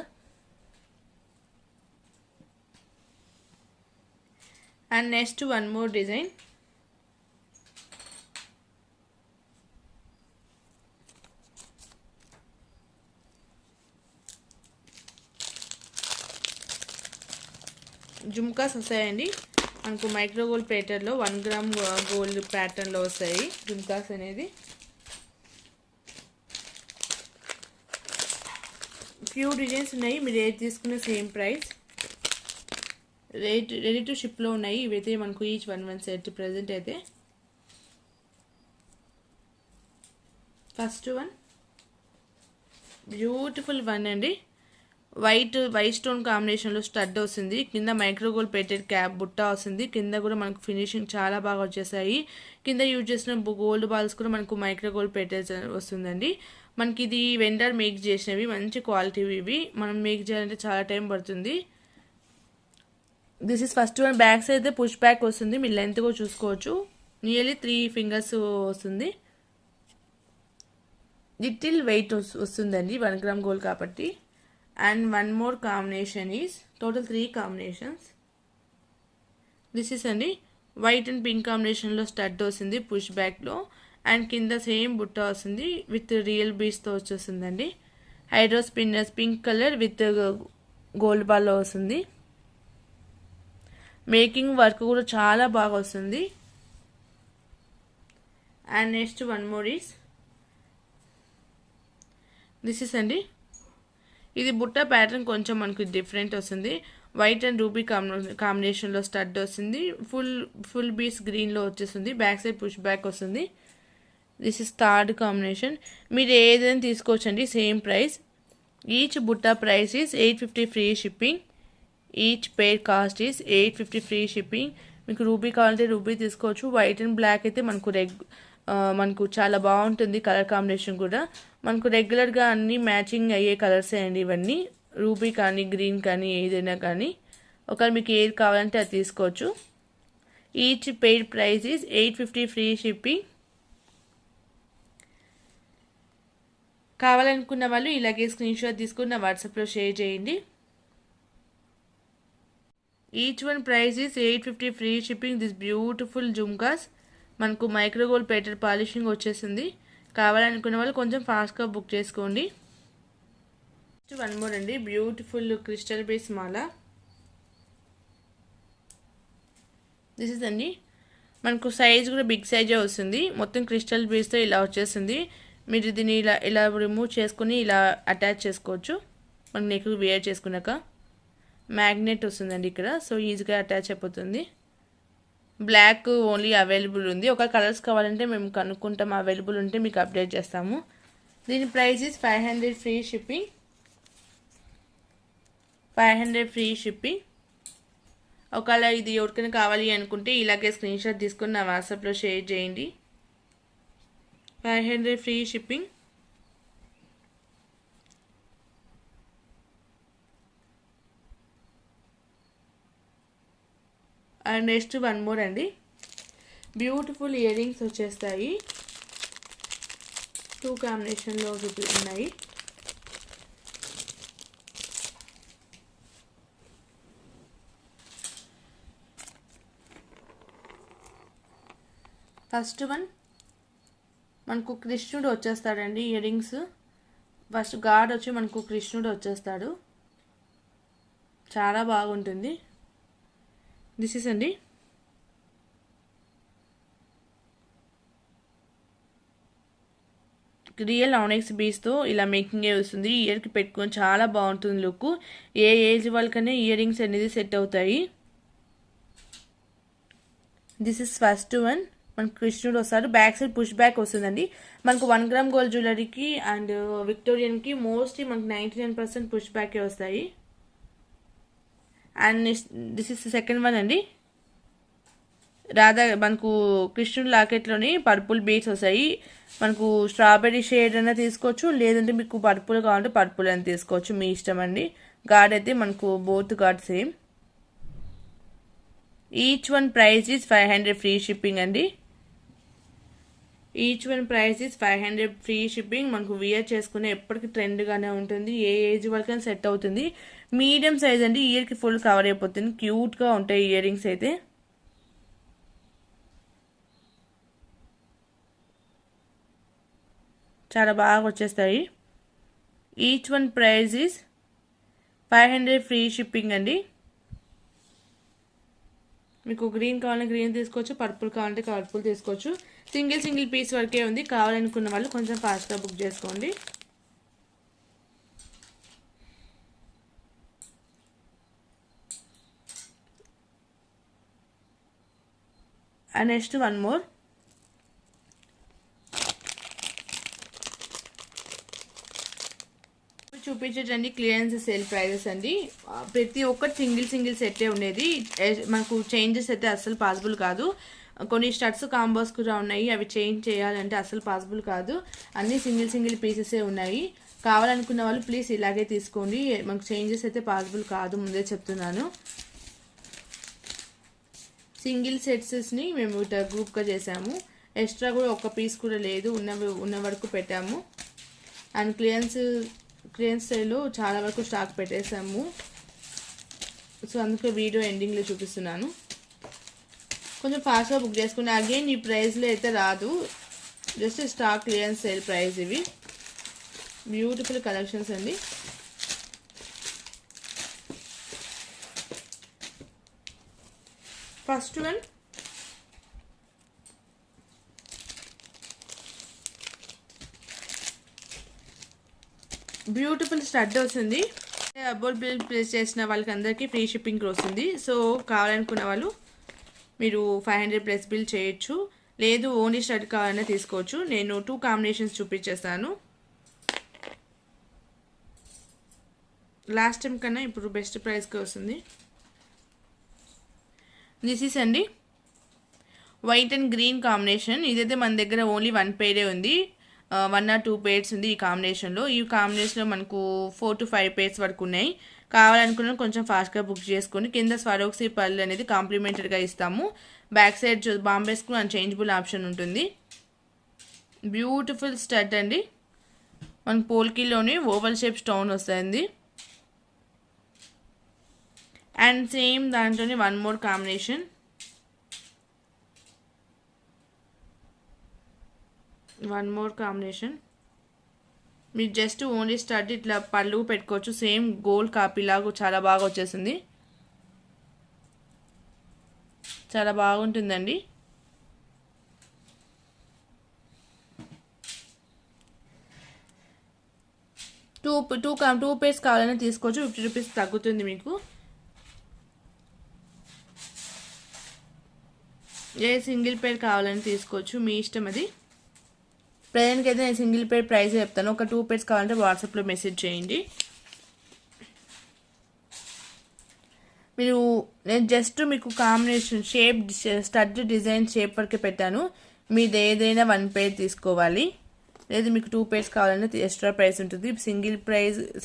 And next one more design. Jhumkas వస్తాయండి మనకు మైక్రో గోల్డ్ ప్యాటర్న్లో 1 గ్రామ్ గోల్డ్ ప్యాటర్న్లో వస్తాయి జుమ్కాస్ అనేది. ఫ్యూ డిజైన్స్ ఉన్నాయి, మీరు ఏది తీసుకున్న సేమ్ ప్రైస్. రెడీ టు షిప్లో ఉన్నాయి ఇవైతే మనకు ఈచ్ 1 సెట్ ప్రజెంట్ అయితే. ఫస్ట్ వన్ బ్యూటిఫుల్ వన్ అండి. వైట్ స్టోన్ కాంబినేషన్లో స్టడ్ వస్తుంది, కింద మైక్రో గోల్డ్ ప్లేటెడ్ క్యాప్ బుట్ట వస్తుంది. కింద కూడా మనకు ఫినిషింగ్ చాలా బాగా వచ్చేసాయి. కింద యూజ్ చేసిన గోల్డ్ బాల్స్ కూడా మనకు మైక్రో గోల్డ్ ప్లేటెడ్ వస్తుందండి. మనకి ఇది వెండర్ మేక్ చేసినవి, మంచి క్వాలిటీ ఇవి. మనం మేక్ చేయాలంటే చాలా టైం పడుతుంది. This is first one. Back side అయితే పుష్ బ్యాక్ వస్తుంది, మీరు లెంత్ కూడా చూసుకోవచ్చు. నియర్లీ 3 ఫింగర్స్ వస్తుంది. లిటిల్ వెయిట్ వస్తుందండి 1 గ్రామ్ గోల్డ్ కాబట్టి. And one more combination is total 3 combinations. This is అండి వైట్ అండ్ పింక్ కాంబినేషన్లో స్టడ్ వస్తుంది పుష్ బ్యాక్లో. అండ్ కింద సేమ్ బుట్ట వస్తుంది విత్ రియల్ బీడ్స్తో వచ్చేస్తుందండి. Hydro spinners pink colour with gold బాల్లో వస్తుంది. మేకింగ్ వర్క్ కూడా చాలా బాగా వస్తుంది. And next one more is this is అండి. ఇది బుట్ట ప్యాటర్న్ కొంచెం మనకు డిఫరెంట్ వస్తుంది. వైట్ అండ్ రూబీ కాంబినేషన్లో స్టడ్ వస్తుంది. ఫుల్ బీస్ గ్రీన్లో వచ్చేస్తుంది. బ్యాక్ సైడ్ పుష్ బ్యాక్ వస్తుంది. This is third combination. మీరు ఏదైనా తీసుకోవచ్చండి, సేమ్ ప్రైస్. ఈచ్ బుట్ట price is 850 free shipping. Each pair cost is 850 free shipping. మీకు రూబీ కావాలంటే రూబీ తీసుకోవచ్చు. వైట్ అండ్ బ్లాక్ అయితే మనకు చాలా బాగుంటుంది కలర్ కాంబినేషన్ కూడా. మనకు రెగ్యులర్గా అన్నీ మ్యాచింగ్ అయ్యే కలర్సే అండి ఇవన్నీ. రూబీ కానీ గ్రీన్ కానీ ఏదైనా కానీ ఒకవేళ మీకు ఏది కావాలంటే అది తీసుకోవచ్చు. Each paid price is 850 free shipping. కావాలనుకున్న వాళ్ళు ఇలాగే స్క్రీన్ షాట్ తీసుకుని నా వాట్సాప్లో షేర్ చేయండి. Each one price is 850 free shipping. This beautiful jhumkas మనకు మైక్రో గోల్డ్ ప్లేటెడ్ పాలిషింగ్ వచ్చేసింది. కావాలనుకున్న వాళ్ళు కొంచెం ఫాస్ట్గా బుక్ చేసుకోండి. వన్ మోర్ అండి, beautiful crystal base Mala. This is అండి. మనకు సైజ్ కూడా బిగ్ సైజే వస్తుంది. మొత్తం క్రిస్టల్ బేస్తో ఇలా వచ్చేస్తుంది. మీరు దీన్ని ఇలా రిమూవ్ చేసుకొని ఇలా అటాచ్ చేసుకోవచ్చు. మన నెక్ వేర్ చేసుకున్నాక మ్యాగ్నెట్ వస్తుందండి ఇక్కడ, సో ఈజీగా అటాచ్ అయిపోతుంది. బ్లాక్ ఓన్లీ అవైలబుల్ ఉంది. ఒక కలర్స్ కావాలంటే మేము కనుక్కుంటాం, అవైలబుల్ ఉంటే మీకు అప్డేట్ చేస్తాము. దీని price is 500 free shipping. 500 free shipping. ఒకవేళ ఇది ఎవరికైనా కావాలి అనుకుంటే ఇలాగే స్క్రీన్ షాట్ తీసుకొని నా వాట్సాప్లో షేర్ చేయండి. 500 free shipping. And next one more అండి. బ్యూటిఫుల్ ఇయర్ రింగ్స్ వచ్చేస్తాయి. 2 కాంబినేషన్లో ఉన్నాయి. ఫస్ట్ వన్ మనకు కృష్ణుడు వచ్చేస్తాడండి ఇయర్ రింగ్స్. ఫస్ట్ గాడ్ వచ్చి మనకు కృష్ణుడు వచ్చేస్తాడు, చాలా బాగుంటుంది. దిస్ ఇస్ అండి. రియల్ ఆనెక్స్ బీస్తో ఇలా మేకింగ్ వస్తుంది. ఇయర్కి పెట్టుకొని చాలా బాగుంటుంది లుక్. ఏ ఏజ్ వాళ్ళకనే ఇయర్ రింగ్స్ అనేది సెట్ అవుతాయి. This is first one. మనకు కృష్ణుడు వస్తాడు. బ్యాక్ సైడ్ పుష్ బ్యాక్ వస్తుందండి. మనకు 1 గ్రామ్ గోల్డ్ జ్యువెలరీకి అండ్ విక్టోరియన్కి మోస్ట్లీ మనకు 99% పుష్ బ్యాకే వస్తాయి. And this is second one అండి. మనకు కృష్ణుడి లాకెట్లోని పర్పుల్ బీడ్స్ వస్తాయి. మనకు స్ట్రాబెర్రీ షేడ్ అయినా తీసుకోవచ్చు, లేదంటే మీకు పర్పుల్ కావాలంటే పర్పుల్ అని తీసుకోవచ్చు, మీ ఇష్టం అండి. గార్డ్ అయితే మనకు both guard same. Each one price is 500 free shipping అండి. Each one price is 500 free shipping. మనకు వియర్ చేసుకునే ఎప్పటికీ ట్రెండ్గానే ఉంటుంది, ఏ ఏజ్ వరకైనా సెట్ అవుతుంది. మీడియం సైజ్ అండి, ఇయర్కి ఫుల్ కవర్ అయిపోతుంది. క్యూట్గా ఉంటాయి ఇయర్ రింగ్స్ అయితే. చాలా బాగా వచ్చేస్తాయి. Each one price is 500 free shipping అండి. మీకు గ్రీన్ కావాలంటే గ్రీన్ తీసుకోవచ్చు, పర్పుల్ కావాలంటే పర్పుల్ తీసుకోవచ్చు. సింగిల్ పీస్ వరకే ఉంది. కావాలనుకున్న వాళ్ళు కొంచెం ఫాస్ట్గా బుక్ చేసుకోండి. And next one more. చూపించేటండి క్లియరెన్స్ సేల్ ప్రైజెస్ అండి. ప్రతి ఒక్కటి సింగిల్ సెట్టే ఉండేది. మనకు చేంజెస్ అయితే అస్సలు పాసిబుల్ కాదు. కొన్ని స్టడ్స్ కాంబోస్ కూడా ఉన్నాయి, అవి చేంజ్ చేయాలంటే అస్సలు పాసిబుల్ కాదు. అన్నీ సింగిల్ పీసెసే ఉన్నాయి. కావాలనుకున్న వాళ్ళు ప్లీజ్ ఇలాగే తీసుకోండి. మనకు చేంజెస్ అయితే పాసిబుల్ కాదు, ముందే చెప్తున్నాను. సింగిల్ సెట్స్ని మేము ఇట్లా గ్రూప్గా చేసాము. ఎక్స్ట్రా కూడా ఒక్క పీస్ కూడా లేదు, ఉన్న వరకు పెట్టాము. అండ్ క్లియరెన్స్ సేల్లో చాలా వరకు స్టాక్ పెట్టేసాము. సో అందుకే వీడియో ఎండింగ్లో చూపిస్తున్నాను. కొంచెం ఫాస్ట్గా బుక్ చేసుకుని అగైన్ ఈ ప్రైస్లో అయితే రాదు, just stock clearance sale price. ఇవి బ్యూటిఫుల్ కలెక్షన్స్ అండి. ఫస్ట్ వన్ బ్యూటిఫుల్ స్టడ్ వస్తుంది. అబౌట్ బిల్ ప్లేస్ చేసిన వాళ్ళకి అందరికీ ఫ్రీ షిప్పింగ్ వస్తుంది. సో కావాలనుకున్న వాళ్ళు మీరు 500 ప్లస్ బిల్ చేయొచ్చు, లేదు ఓన్లీ స్టడ్ కావాలన్నా తీసుకోవచ్చు. నేను 2 కాంబినేషన్స్ చూపించేస్తాను. లాస్ట్ టైం కన్నా ఇప్పుడు బెస్ట్ ప్రైస్కి వస్తుంది. దిస్ ఈస్ అండి వైట్ అండ్ గ్రీన్ కాంబినేషన్. ఇదైతే మన దగ్గర ఓన్లీ 1 పేరే ఉంది, 1 or 2 పేర్స్ ఉంది ఈ కాంబినేషన్లో. ఈ కాంబినేషన్లో మనకు 4 to 5 పేర్స్ వరకు ఉన్నాయి. కావాలనుకున్న కొంచెం ఫాస్ట్గా బుక్ చేసుకొని కింద స్వరోక్సీ పర్ల్ అనేది కాంప్లిమెంటరీగా ఇస్తాము. Back side Bombay screw and changeable option ఉంటుంది. బ్యూటిఫుల్ స్టడ్ అండి. మనకు పోల్కీలోని ఓవల్ షేప్ స్టోన్ వస్తుంది. అండ్ సేమ్ దాంట్లోనే వన్ మోర్ కాంబినేషన్. మీరు జస్ట్ ఓన్లీ స్టడ్ ఇట్లా పళ్ళు పెట్టుకోవచ్చు. సేమ్ గోల్డ్ కాపీ లాగా చాలా బాగా వచ్చేసింది, చాలా బాగుంటుందండి. టూ పేర్స్ కావాలని తీసుకోవచ్చు, 50 రూపీస్ తగ్గుతుంది మీకు. ఏ సింగిల్ పేర్ కావాలని తీసుకోవచ్చు, మీ ఇష్టం అది. ప్రజెంట్కి అయితే నేను సింగిల్ పేర్ ప్రైస్ చెప్తాను. ఒక 2 పేర్స్ కావాలంటే వాట్సాప్లో మెసేజ్ చేయండి. నేను జస్ట్ మీకు combination shape stud design shape వరకే పెట్టాను. మీది ఏదైనా 1 పేర్ తీసుకోవాలి, లేదు మీకు 2 పేర్స్ కావాలంటే ఎక్స్ట్రా ప్రైస్ ఉంటుంది.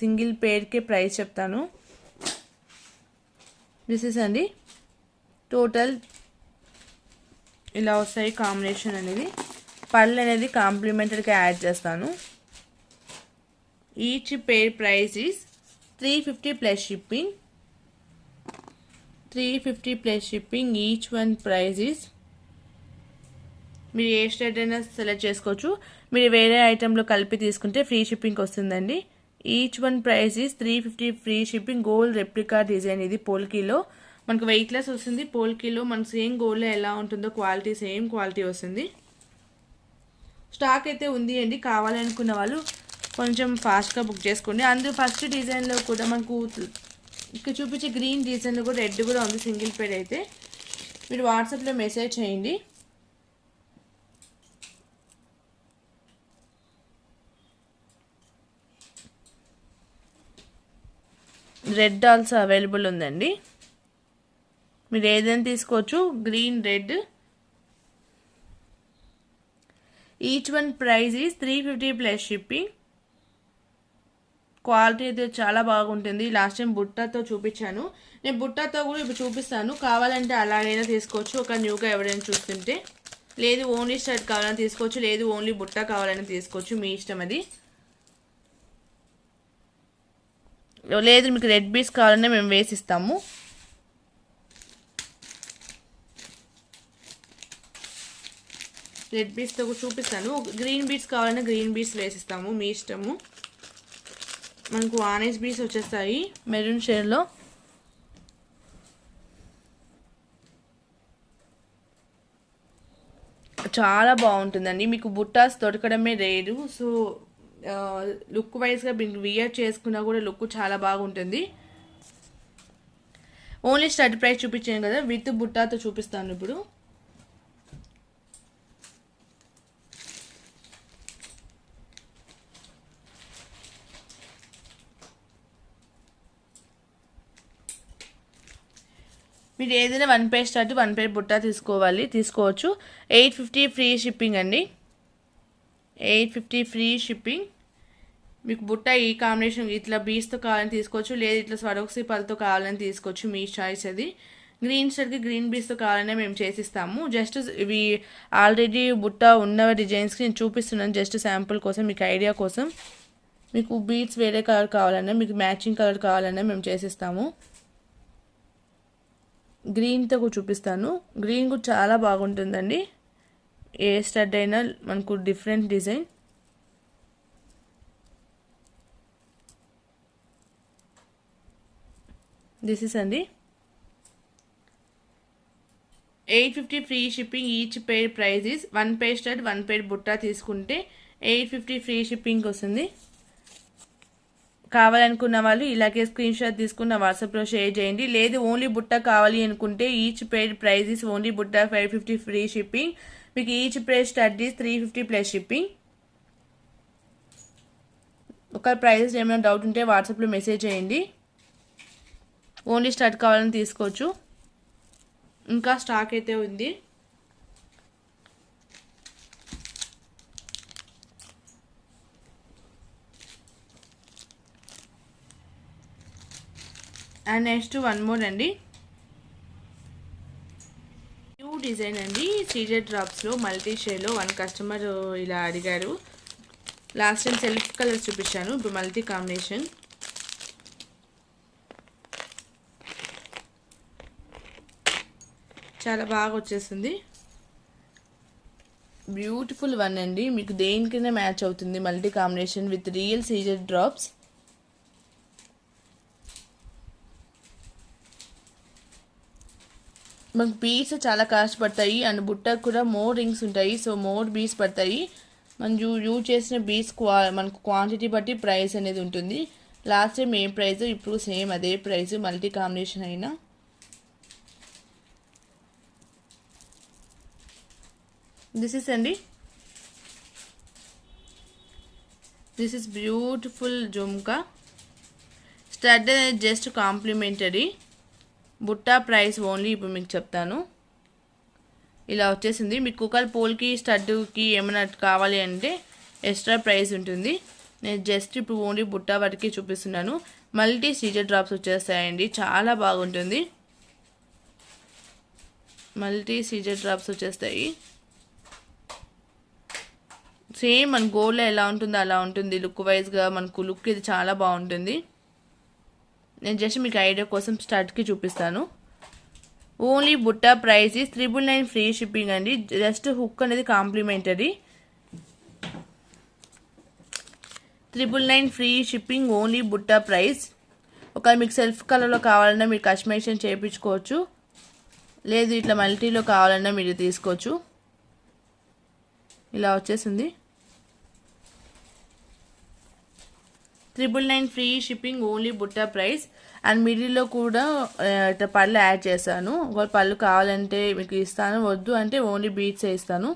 సింగిల్ పేర్కే ప్రైస్ చెప్తాను. దిస్ ఇస్ అండి టోటల్ ఇలా వస్తాయి కాంబినేషన్ అనేది. పళ్ళు అనేది కాంప్లిమెంటరీగా యాడ్ చేస్తాను. Each pair price is 350 plus shipping. 350 plus shipping. Each one price is, మీరు ఏ స్టడ్ అయినా సెలెక్ట్ చేసుకోవచ్చు. మీరు వేరే ఐటెంలో కలిపి తీసుకుంటే ఫ్రీ షిప్పింగ్ వస్తుందండి. Each one price is 350 free shipping. Gold replica design ఇది పోల్కీలో. మనకు వెయిట్లెస్ వస్తుంది. పోల్కీలో మనకు సేమ్ గోల్డ్లో ఎలా ఉంటుందో క్వాలిటీ సేమ్ క్వాలిటీ వస్తుంది. స్టాక్ అయితే ఉంది అండి, కావాలనుకున్న వాళ్ళు కొంచెం ఫాస్ట్గా బుక్ చేసుకోండి. అందులో ఫస్ట్ డిజైన్లో కూడా మనకు ఇక్కడ చూపించే గ్రీన్ డిజైన్లో కూడా రెడ్ కూడా ఉంది సింగిల్ పేర్ అయితే. మీరు వాట్సాప్లో మెసేజ్ చేయండి. రెడ్ ఆల్సో అవైలబుల్ ఉందండి. మీరు ఏదైనా తీసుకోవచ్చు. Green, red. Each one price is 350 plus shipping. Quality అయితే చాలా బాగుంటుంది. లాస్ట్ టైం బుట్టతో చూపించాను, నేను బుట్టతో కూడా ఇప్పుడు చూపిస్తాను. కావాలంటే అలాగైనా తీసుకోవచ్చు, ఒక న్యూగా ఎవరైనా చూస్తుంటే. లేదు ఓన్లీ షర్ట్ కావాలని తీసుకోవచ్చు, లేదు ఓన్లీ బుట్ట కావాలని తీసుకోవచ్చు, మీ ఇష్టం అది. లేదు మీకు రెడ్ బీట్స్ కావాలన్నా మేము వేసిస్తాము. రెడ్ బీట్స్తో కూడా చూపిస్తాను. గ్రీన్ బీట్స్ కావాలన్నా గ్రీన్ బీట్స్ వేసిస్తాము, మీ ఇష్టము. మనకు ఆనెస్ బీట్స్ వచ్చేస్తాయి మెరూన్ షేడ్లో. చాలా బాగుంటుందండి. మీకు బుట్టాస్ దొరకడమే రేరు. సో లుక్ వైజ్గా మీకు వియర్ చేసుకున్నా కూడా లుక్ చాలా బాగుంటుంది. ఓన్లీ స్టడ్ ప్రైస్ చూపించాను కదా, విత్ బుట్టాతో చూపిస్తాను ఇప్పుడు. మీరు ఏదైనా 1 పేర్ స్టడ్ 1 పేర్ బుట్ట తీసుకోవచ్చు. 850 ఫ్రీ షిప్పింగ్ అండి. 850 ఫ్రీ షిప్పింగ్. మీకు బుట్ట ఈ కాంబినేషన్ ఇట్లా బీస్తో కావాలని తీసుకోవచ్చు, లేదు ఇట్లా స్వరోక్సీ పల్తో కావాలని తీసుకోవచ్చు, మీ చాయిస్ అది. గ్రీన్ షర్ట్కి గ్రీన్ బీస్తో కావాలనే మేము చేసిస్తాము. జస్ట్ ఇవి ఆల్రెడీ బుట్ట ఉన్న డిజైన్స్కి నేను చూపిస్తున్నాను, జస్ట్ శాంపుల్ కోసం, మీకు ఐడియా కోసం. మీకు బీట్స్ వేరే కలర్ కావాలన్నా, మీకు మ్యాచింగ్ కలర్ కావాలన్నా మేము చేసిస్తాము. గ్రీన్తో కూడా చూపిస్తాను. గ్రీన్ కూడా చాలా బాగుంటుందండి. ఏ స్టడ్ అయినా మనకు డిఫరెంట్ డిజైన్. దిస్ ఇస్ అండి 850 free shipping. Each pair price is 1 pair stud 1 పేర్ బుట్ట తీసుకుంటే 850 ఫ్రీ షిప్పింగ్ వస్తుంది. కావాలనుకున్న వాళ్ళు ఇలాగే స్క్రీన్ షాట్ తీసుకున్న వాట్సాప్లో షేర్ చేయండి. లేదు ఓన్లీ బుట్ట కావాలి అనుకుంటే each pair price is only బుట్ట 550 ఫ్రీ షిప్పింగ్. మీకు each pair stud is 350 plus shipping. ఒక ప్రైస్ ఏమైనా డౌట్ ఉంటే వాట్సాప్లో మెసేజ్ చేయండి. ఓన్లీ స్టడ్ కావాలని తీసుకోవచ్చు. ఇంకా స్టాక్ అయితే ఉంది. అండ్ నెక్స్ట్ 1 మోర్ అండి. న్యూ డిజైన్ అండి. సీజెడ్ డ్రాప్స్లో మల్టీ షేడ్లో 1 కస్టమర్ ఇలా అడిగారు. లాస్ట్ టైం సెల్ఫ్ కలర్స్ చూపించాను, ఇప్పుడు మల్టీ కాంబినేషన్. చాలా బాగా వచ్చేస్తుంది. బ్యూటిఫుల్ వన్ అండి. మీకు దేనికైనా మ్యాచ్ అవుతుంది. Multi combination with real CZ drops. మనకు బీడ్స్ చాలా కాస్ట్ పడతాయి అండ్ బుట్టకు కూడా మోర్ రింగ్స్ ఉంటాయి. సో మోర్ బీడ్స్ పడతాయి. మనం యూజ్ చేసిన బీడ్స్ మనకు క్వాంటిటీ బట్టి ప్రైస్ అనేది ఉంటుంది. లాస్ట్ టైం ఏ ప్రైస్ ఇప్పుడు సేమ్ అదే ప్రైస్, మల్టీ కాంబినేషన్ అయినా. దిస్ ఇస్ అండి. This is beautiful jhumka. Stud అనేది just complementary. Butta price only ఇప్పుడు మీకు చెప్తాను. ఇలా వచ్చేసింది. మీకు కుక్కర్ పోల్కి స్టడ్కి ఏమైనా కావాలి అంటే ఎక్స్ట్రా ప్రైస్ ఉంటుంది. నేను జస్ట్ ఇప్పుడు ఓన్లీ బుట్టా వరకు చూపిస్తున్నాను. మల్టీ సీజర్ డ్రాప్స్ వచ్చేస్తాయండి. చాలా బాగుంటుంది. మల్టీ సీజర్ డ్రాప్స్ వచ్చేస్తాయి. సేమ్ మన గోల్డ్లో ఎలా ఉంటుందో అలా ఉంటుంది. లుక్ వైజ్గా మనకు లుక్ ఇది చాలా బాగుంటుంది. నేను జస్ట్ మీకు ఐడియా కోసం స్టడ్కి చూపిస్తాను. ఓన్లీ బుట్టా ప్రైస్ 999 ఫ్రీ షిప్పింగ్ అండి. జస్ట్ హుక్ అనేది కాంప్లిమెంటరీ. 999 ఫ్రీ షిప్పింగ్ ఓన్లీ బుట్టా ప్రైస్. ఒకవేళ మీకు సెల్ఫ్ కలర్లో కావాలన్నా మీరు కస్టమైజేషన్ చేయించుకోవచ్చు, లేదు ఇట్లా మల్టీలో కావాలన్నా మీరు తీసుకోవచ్చు. ఇలా వచ్చేసింది. 999 ఫ్రీ షిప్పింగ్ ఓన్లీ బుట్టా ప్రైస్. అండ్ మిడిల్లో కూడా ఇట్లా పళ్ళు యాడ్ చేస్తాను. ఒకవేళ పళ్ళు కావాలంటే మీకు ఇస్తాను, వద్దు అంటే ఓన్లీ బీట్స్ ఇస్తాను.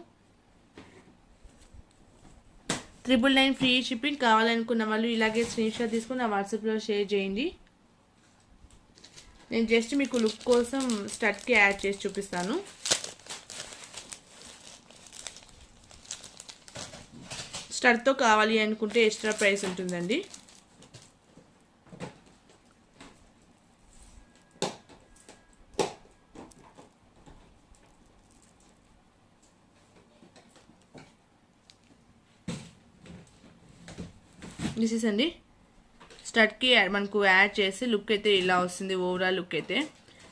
999 ఫ్రీ షిప్పింగ్. కావాలనుకున్న వాళ్ళు ఇలాగే స్క్రీన్ షాట్ తీసుకుని నా వాట్సాప్లో షేర్ చేయండి. నేను జస్ట్ మీకు లుక్ కోసం స్టడ్కి యాడ్ చేసి చూపిస్తాను. స్టడ్తో కావాలి అనుకుంటే ఎక్స్ట్రా ప్రైస్ ఉంటుందండి. దిస్ ఇస్ అండి స్టడ్కి మనకు యాడ్ చేసి లుక్ అయితే ఇలా వస్తుంది. ఓవరాల్ లుక్ అయితే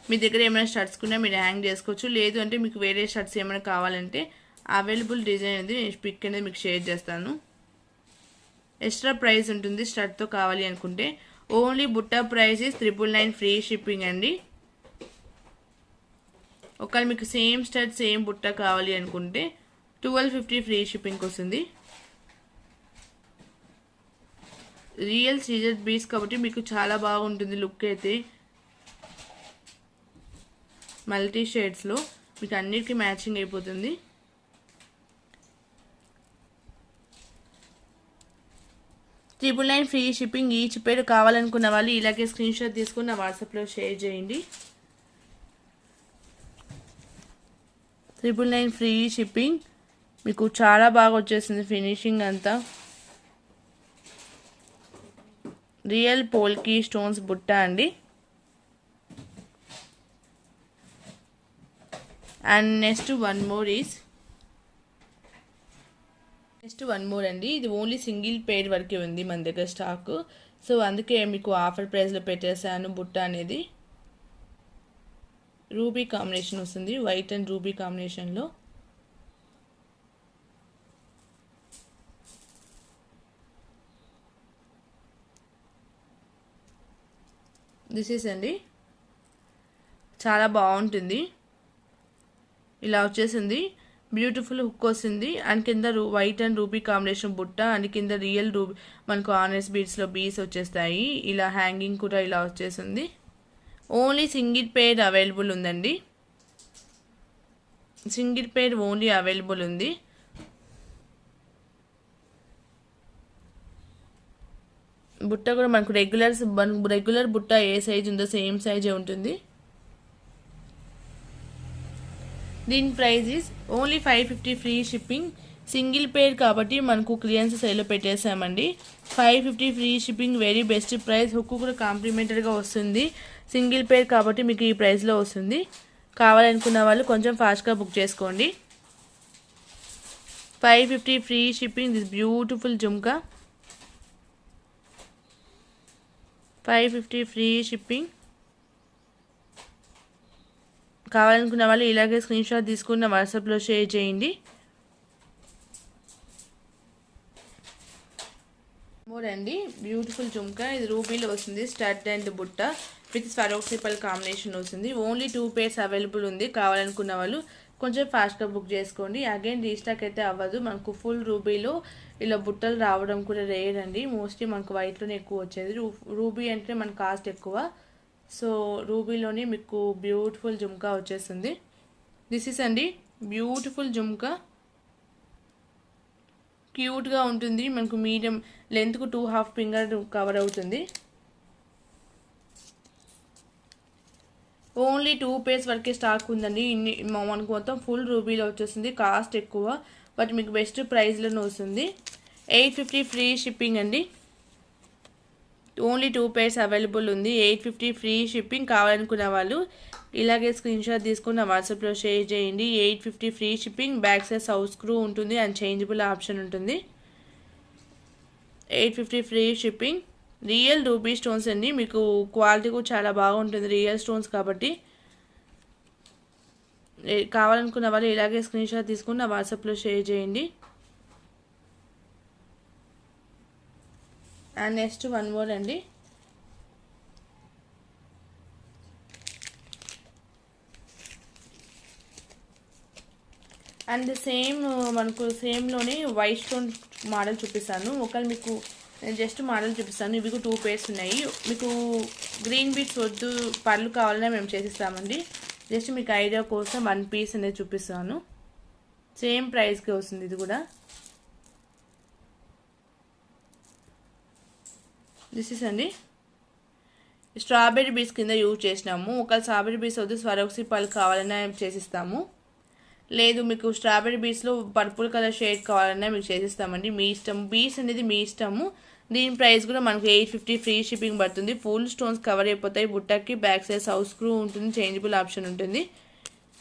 మీ దగ్గర ఏమైనా స్టడ్స్ కున్నా మీరు హ్యాంగ్ చేసుకోవచ్చు. లేదు అంటే మీకు వేరే షర్ట్స్ ఏమైనా కావాలంటే అవైలబుల్ డిజైన్ అనేది నేను పిక్ అనేది మీకు షేర్ చేస్తాను. ఎక్స్ట్రా ప్రైస్ ఉంటుంది స్టడ్తో కావాలి అనుకుంటే. ఓన్లీ బుట్ట ప్రైస్ ఇస్ 999 ఫ్రీ షిప్పింగ్ అండి. ఒకవేళ మీకు సేమ్ స్టడ్ సేమ్ బుట్ట కావాలి అనుకుంటే 1250 ఫ్రీ షిప్పింగ్కి వస్తుంది. రియల్ సీజర్ బీడ్స్ కాబట్టి మీకు చాలా బాగుంటుంది లుక్ అయితే. మల్టీ షేడ్స్లో మీకు అన్నిటికీ మ్యాచింగ్ అయిపోతుంది. 999 ఫ్రీ షిప్పింగ్. ఈచ్ పేరు కావాలనుకున్న వాళ్ళు ఇలాగే స్క్రీన్ షాట్ తీసుకుని నా వాట్సాప్లో షేర్ చేయండి. 999 ఫ్రీ షిప్పింగ్. మీకు చాలా బాగా వచ్చేసింది ఫినిషింగ్ అంతా. రియల్ పోల్కి స్టోన్స్ బుట్ట అండి. అండ్ నెక్స్ట్ వన్ మోర్ అండి. ఇది ఓన్లీ సింగిల్ పేర్ వరకే ఉంది మన దగ్గర స్టాక్. సో అందుకే మీకు ఆఫర్ ప్రైస్లో పెట్టేసాను. బుట్ట అనేది రూబీ కాంబినేషన్ వస్తుంది. వైట్ అండ్ రూబీ కాంబినేషన్లో. దిస్ ఈస్ అండి చాలా బాగుంటుంది. ఇలా వచ్చేసింది. బ్యూటిఫుల్ హుక్ వస్తుంది. అండ్ కింద వైట్ అండ్ రూబీ కాంబినేషన్ బుట్ట అండ్ కింద రియల్ రూబీ మనకు ఆనెస్ బీడ్స్లో బీస్ వచ్చేస్తాయి. ఇలా హ్యాంగింగ్ కూడా ఇలా వచ్చేసింది. ఓన్లీ సింగిల్ పేర్ అవైలబుల్ ఉందండి. సింగిల్ పేర్ ఓన్లీ అవైలబుల్ ఉంది. బుట్ట కూడా మనకు రెగ్యులర్ బుట్ట ఏ సైజ్ ఉందో సేమ్ సైజే ఉంటుంది. దీని price is only 550 free shipping. Single పేర్ కాబట్టి మనకు క్లియరెన్స్ సేల్లో పెట్టేసామండి. 550 free shipping. Very best price. Hook కూడా కాంప్లిమెంటరీగా వస్తుంది. సింగిల్ పేర్ కాబట్టి మీకు ఈ ప్రైస్లో వస్తుంది. కావాలనుకున్న వాళ్ళు కొంచెం ఫాస్ట్గా బుక్ చేసుకోండి. 550 free shipping. This beautiful jhumka 550 free shipping. కావాలనుకున్న వాళ్ళు ఇలాగే స్క్రీన్ షాట్ తీసుకున్న వాట్సాప్లో షేర్ చేయండి. మోర్ అండి బ్యూటిఫుల్ జుమ్కా. ఇది రూబీలో వస్తుంది. స్టడ్ అండ్ బుట్ట విత్ స్వరోక్సిపల్ కాంబినేషన్ వస్తుంది. ఓన్లీ 2 పేర్స్ అవైలబుల్ ఉంది. కావాలనుకున్న వాళ్ళు కొంచెం ఫాస్ట్గా బుక్ చేసుకోండి. అగైన్ రీస్టాక్ అయితే అవ్వదు. మనకు ఫుల్ రూబీలో ఇలా బుట్టలు రావడం కూడా రేర్ అండి. మోస్ట్లీ మనకు వైట్లోనే ఎక్కువ వచ్చేది. రూబీ అంటే మన కాస్ట్ ఎక్కువ. సో రూబీలోనే మీకు బ్యూటిఫుల్ జుమ్కా వచ్చేస్తుంది. దిస్ ఇస్ అండి బ్యూటిఫుల్ జుమ్కా. క్యూట్గా ఉంటుంది. మనకు మీడియం లెంత్కు 2.5 ఫింగర్ కవర్ అవుతుంది. ఓన్లీ 2 పేర్స్ వరకే స్టాక్ ఉందండి. మనకు మొత్తం ఫుల్ రూబీలో వచ్చేస్తుంది. కాస్ట్ ఎక్కువ బట్ మీకు బెస్ట్ ప్రైస్లోనే వస్తుంది. 850 ఫ్రీ షిప్పింగ్ అండి. ఓన్లీ 2 పేర్స్ అవైలబుల్ ఉంది. 850 ఫ్రీ షిప్పింగ్. కావాలనుకున్న వాళ్ళు ఇలాగే స్క్రీన్ షాట్ తీసుకున్న వాట్సాప్లో షేర్ చేయండి. 850 free shipping. Back side south screw ఉంటుంది అండ్ చేంజబుల్ ఆప్షన్ ఉంటుంది. 850 free shipping. Real ruby stones అండి. మీకు క్వాలిటీ కూడా చాలా బాగుంటుంది. రియల్ స్టోన్స్ కాబట్టి కావాలనుకున్న వాళ్ళు ఇలాగే స్క్రీన్ షాట్ తీసుకుని వాట్సాప్లో షేర్ చేయండి. అండ్ నెక్స్ట్ వన్ మోర్ అండి. అండ్ సేమ్ మనకు సేమ్లోనే వైట్ స్టోన్ మోడల్ చూపిస్తాను. ఒకవేళ మీకు నేను జస్ట్ మోడల్ చూపిస్తాను. ఇవి కూడా 2 పేర్స్ ఉన్నాయి. మీకు గ్రీన్ బీట్స్ వద్దు పళ్ళు కావాలన్నా మేము చేసిస్తామండి. జస్ట్ మీకు ఐడియా కోసం 1 పీస్ అనేది చూపిస్తాను. సేమ్ ప్రైస్కి వస్తుంది. ఇది కూడా దిస్ ఇస్ అండి స్ట్రాబెర్రీ బీస్ కింద యూజ్ చేసినాము. ఒకవేళ స్ట్రాబెర్రీ బీస్ వద్దు స్వరోక్సీ పల్ కావాలన్నా చేసిస్తాము. లేదు మీకు స్ట్రాబెర్రీ బీస్లో పర్పుల్ కలర్ షేడ్ కావాలన్నా మీకు చేసిస్తామండి. మీ ఇష్టం, బీస్ అనేది మీ ఇష్టము. దీని ప్రైస్ కూడా మనకు 850 ఫ్రీ షిప్పింగ్ పడుతుంది. ఫుల్ స్టోన్స్ కవర్ అయిపోతాయి. బుట్టకి బ్యాక్ సైడ్ హౌస్ స్క్రూ ఉంటుంది, చేంజబుల్ ఆప్షన్ ఉంటుంది.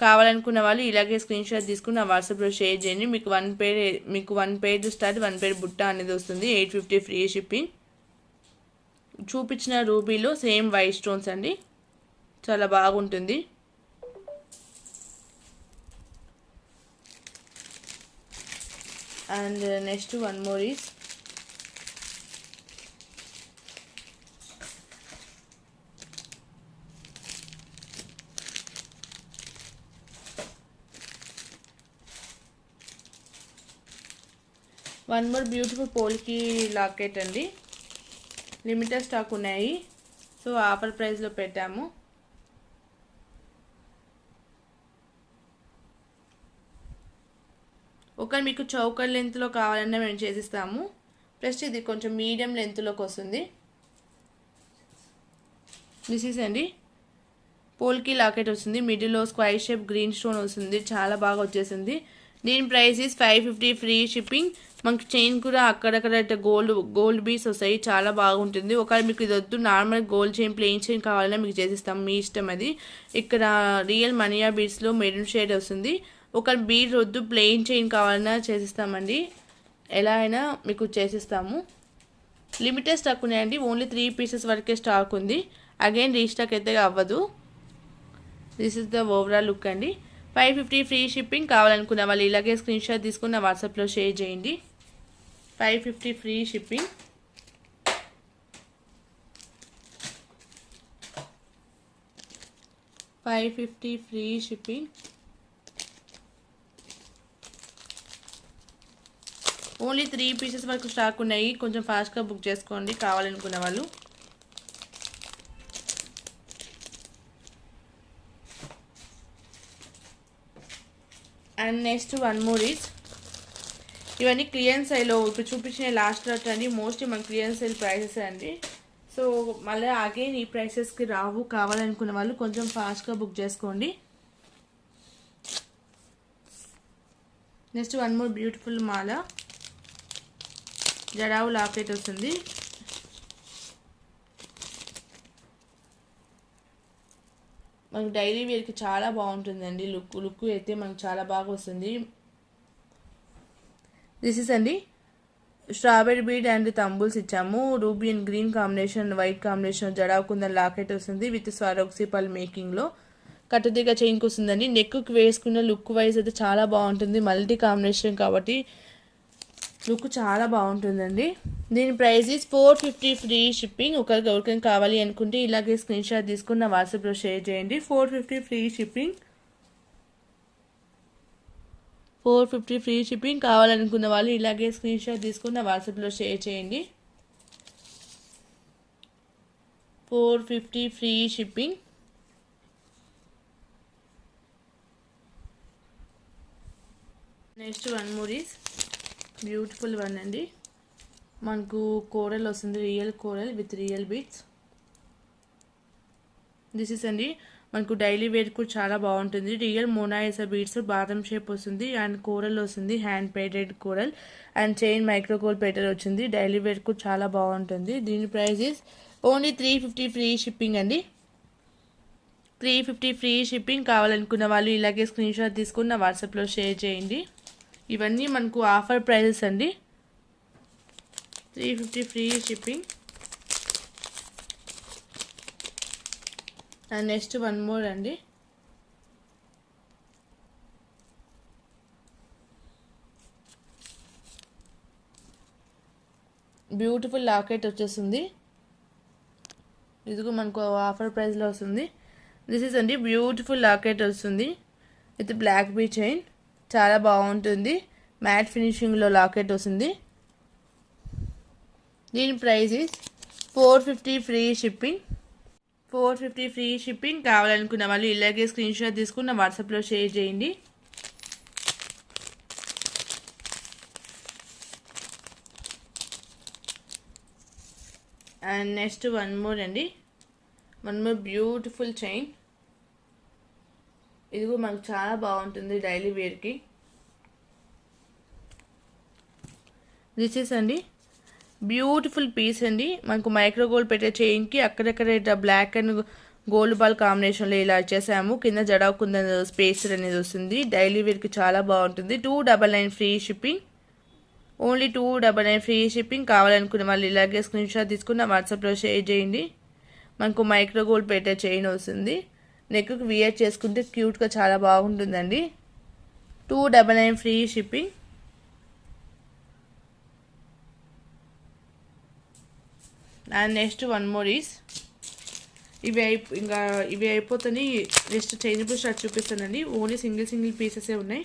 కావాలనుకున్న వాళ్ళు ఇలాగే స్క్రీన్ షాట్ తీసుకుని నా వాట్సాప్లో షేర్ చేయండి. మీకు వన్ పేజ్ స్టార్ట్ 1 పేజ్ బుట్ట అనేది వస్తుంది. 850 ఫ్రీ షిప్పింగ్. చూపించిన రూబీలో సేమ్ వైట్ స్టోన్స్ అండి, చాలా బాగుంటుంది. And next one more is beautiful polki locket అండి. లిమిటెడ్ స్టాక్ ఉన్నాయి, సో ఆఫర్ ప్రైస్లో పెట్టాము. ఒక మీకు చౌకర్ లెంత్లో కావాలన్నా మేము చేసిస్తాము. ప్లస్ ఇది కొంచెం మీడియం లెంత్లోకి వస్తుంది. దిస్ ఈస్ అండి పోల్కి లాకెట్ వస్తుంది. మిడిల్లో స్క్వైర్ షేప్ గ్రీన్ స్టోన్ వస్తుంది, చాలా బాగా వచ్చేసింది. దీని ప్రైస్ ఈస్ 550 ఫ్రీ షిప్పింగ్. మనకి చైన్ కూడా అక్కడక్కడ గోల్డ్ బీస్ వస్తాయి, చాలా బాగుంటుంది. ఒకవేళ మీకు ఇది వద్దు normal gold chain plain chain కావాలన్నా మీకు చేసిస్తాం, మీ ఇష్టం అది. ఇక్కడ రియల్ మనియా బీడ్స్లో మెరూన్ షేడ్ వస్తుంది. ఒక బీడ్ వద్దు ప్లెయిన్ చైన్ కావాలన్నా చేసిస్తామండి, ఎలా అయినా మీకు చేసిస్తాము. లిమిటెడ్ స్టాక్ ఉన్నాయండి, ఓన్లీ 3 పీసెస్ వరకే స్టాక్ ఉంది. అగైన్ రీస్టాక్ అయితే అవ్వదు. This is the overall look అండి. 550 ఫ్రీ షిప్పింగ్. కావాలనుకున్న వాళ్ళు ఇలాగే స్క్రీన్ షాట్ తీసుకుని నా వాట్సాప్లో షేర్ చేయండి. 550 ఫ్రీ షిప్పింగ్. ఓన్లీ 3 పీసెస్ వరకు స్టాక్ ఉన్నాయి, కొంచెం ఫాస్ట్గా బుక్ చేసుకోండి కావాలనుకున్న వాళ్ళు. And next one more is ఇవన్నీ క్లియరెన్స్ సేల్లో ఇప్పుడు చూపించిన లాస్ట్ లాట్ అండి. మోస్ట్లీ మన క్లియరెన్స్ సేల్ ప్రైసెస్ అండి. సో మళ్ళీ అగైన్ ఈ ప్రైసెస్కి రావు. కావాలనుకున్న వాళ్ళు కొంచెం ఫాస్ట్గా బుక్ చేసుకోండి. నెక్స్ట్ వన్ మోర్ బ్యూటిఫుల్ మాల జడావు లాకెట్ వస్తుంది. మనకు డైలీ వేర్కి చాలా బాగుంటుందండి. లుక్ అయితే మనకు చాలా బాగా వస్తుంది. దిస్ ఇస్ అండి స్ట్రాబెర్రీ బీడ్ అండ్ తంబుల్స్ ఇచ్చాము. Ruby and green combination, white combination jadau కుంద లాకెట్ వస్తుంది విత్ స్వరోక్సీ పల్ మేకింగ్లో. కట్టుదిగా చైన్కి వస్తుందండి. నెక్కి వేసుకున్న లుక్ వైజ్ అయితే చాలా బాగుంటుంది. మల్టీ కాంబినేషన్ కాబట్టి లుక్ చాలా బాగుంటుందండి. దీని ప్రైస్ ఈజ్ 450 ఫ్రీ షిప్పింగ్. ఎవరికైనా కావాలి అనుకుంటే ఇలాగే స్క్రీన్ షాట్ తీసుకుని నా వాట్సాప్లో షేర్ చేయండి. 450 ఫ్రీ షిప్పింగ్. 450 free shipping. కావాలనుకున్న వాళ్ళు ఇలాగే స్క్రీన్ షాట్ తీసుకుని నా వాట్సాప్లో షేర్ చేయండి. 450 free shipping. Next one more is beautiful one అండి. మనకు కోరల్ వస్తుంది, real coral with real beads. This is అండి మనకు డైలీ వేర్ కూడా చాలా బాగుంటుంది. రియల్ మోనాయిసా బీట్స్ బాదం షేప్ వస్తుంది అండ్ కోరల్ వస్తుంది, hand painted coral and chain micro gold పేటర్ వచ్చింది. డైలీ వేర్ కూడా చాలా బాగుంటుంది. దీని price is only 350 free shipping అండి. 350 ఫ్రీ షిప్పింగ్. కావాలనుకున్న వాళ్ళు ఇలాగే స్క్రీన్ షాట్ తీసుకుని నా వాట్సాప్లో షేర్ చేయండి. ఇవన్నీ మనకు ఆఫర్ ప్రైజెస్ అండి. 350 free shipping. And next one more అండి. బ్యూటిఫుల్ లాకెట్ వచ్చేస్తుంది. ఇదిగో మనకు ఆఫర్ ప్రైస్లో వస్తుంది. దిస్ ఇస్ అండి బ్యూటిఫుల్ లాకెట్ వస్తుంది విత్ బ్లాక్ బీ చైన్, చాలా బాగుంటుంది. మ్యాట్ ఫినిషింగ్లో లాకెట్ వస్తుంది. దీని price is 450 free shipping. 450 free shipping. కావాలనుకున్న వాళ్ళు ఇలాగే స్క్రీన్ షాట్ తీసుకున్న వాట్సాప్లో షేర్ చేయండి. అండ్ నెక్స్ట్ వన్ మోర్ అండి. One more beautiful chain. ఇది కూడా మనకు చాలా బాగుంటుంది డైలీ వేర్కి. దిస్ ఈస్ అండి బ్యూటిఫుల్ పీస్ అండి. మనకు మైక్రో గోల్డ్ పెట్టే చైన్కి అక్కడక్కడ బ్లాక్ అండ్ గోల్డ్ బాల్ కాంబినేషన్లో ఇలా వచ్చేసాము. కింద జడాకుంద స్పేసర్ అనేది వస్తుంది. డైలీ వేర్కి చాలా బాగుంటుంది. 299 free shipping. Only 299 free shipping. కావాలనుకున్న వాళ్ళు ఇలాగే స్క్రీన్ షాట్ తీసుకుని వాట్సాప్లో షేర్ చేయండి. మనకు మైక్రో గోల్డ్ పెట్టే చైన్ వస్తుంది. నెక్కి వియర్ చేసుకుంటే క్యూట్గా చాలా బాగుంటుందండి. 299 free shipping. And next one more is ఇవి అయిపోతాయి. నెక్స్ట్ చేంజబుల్ షర్ట్ చూపిస్తానండి. ఓన్లీ సింగిల్ పీసెసే ఉన్నాయి.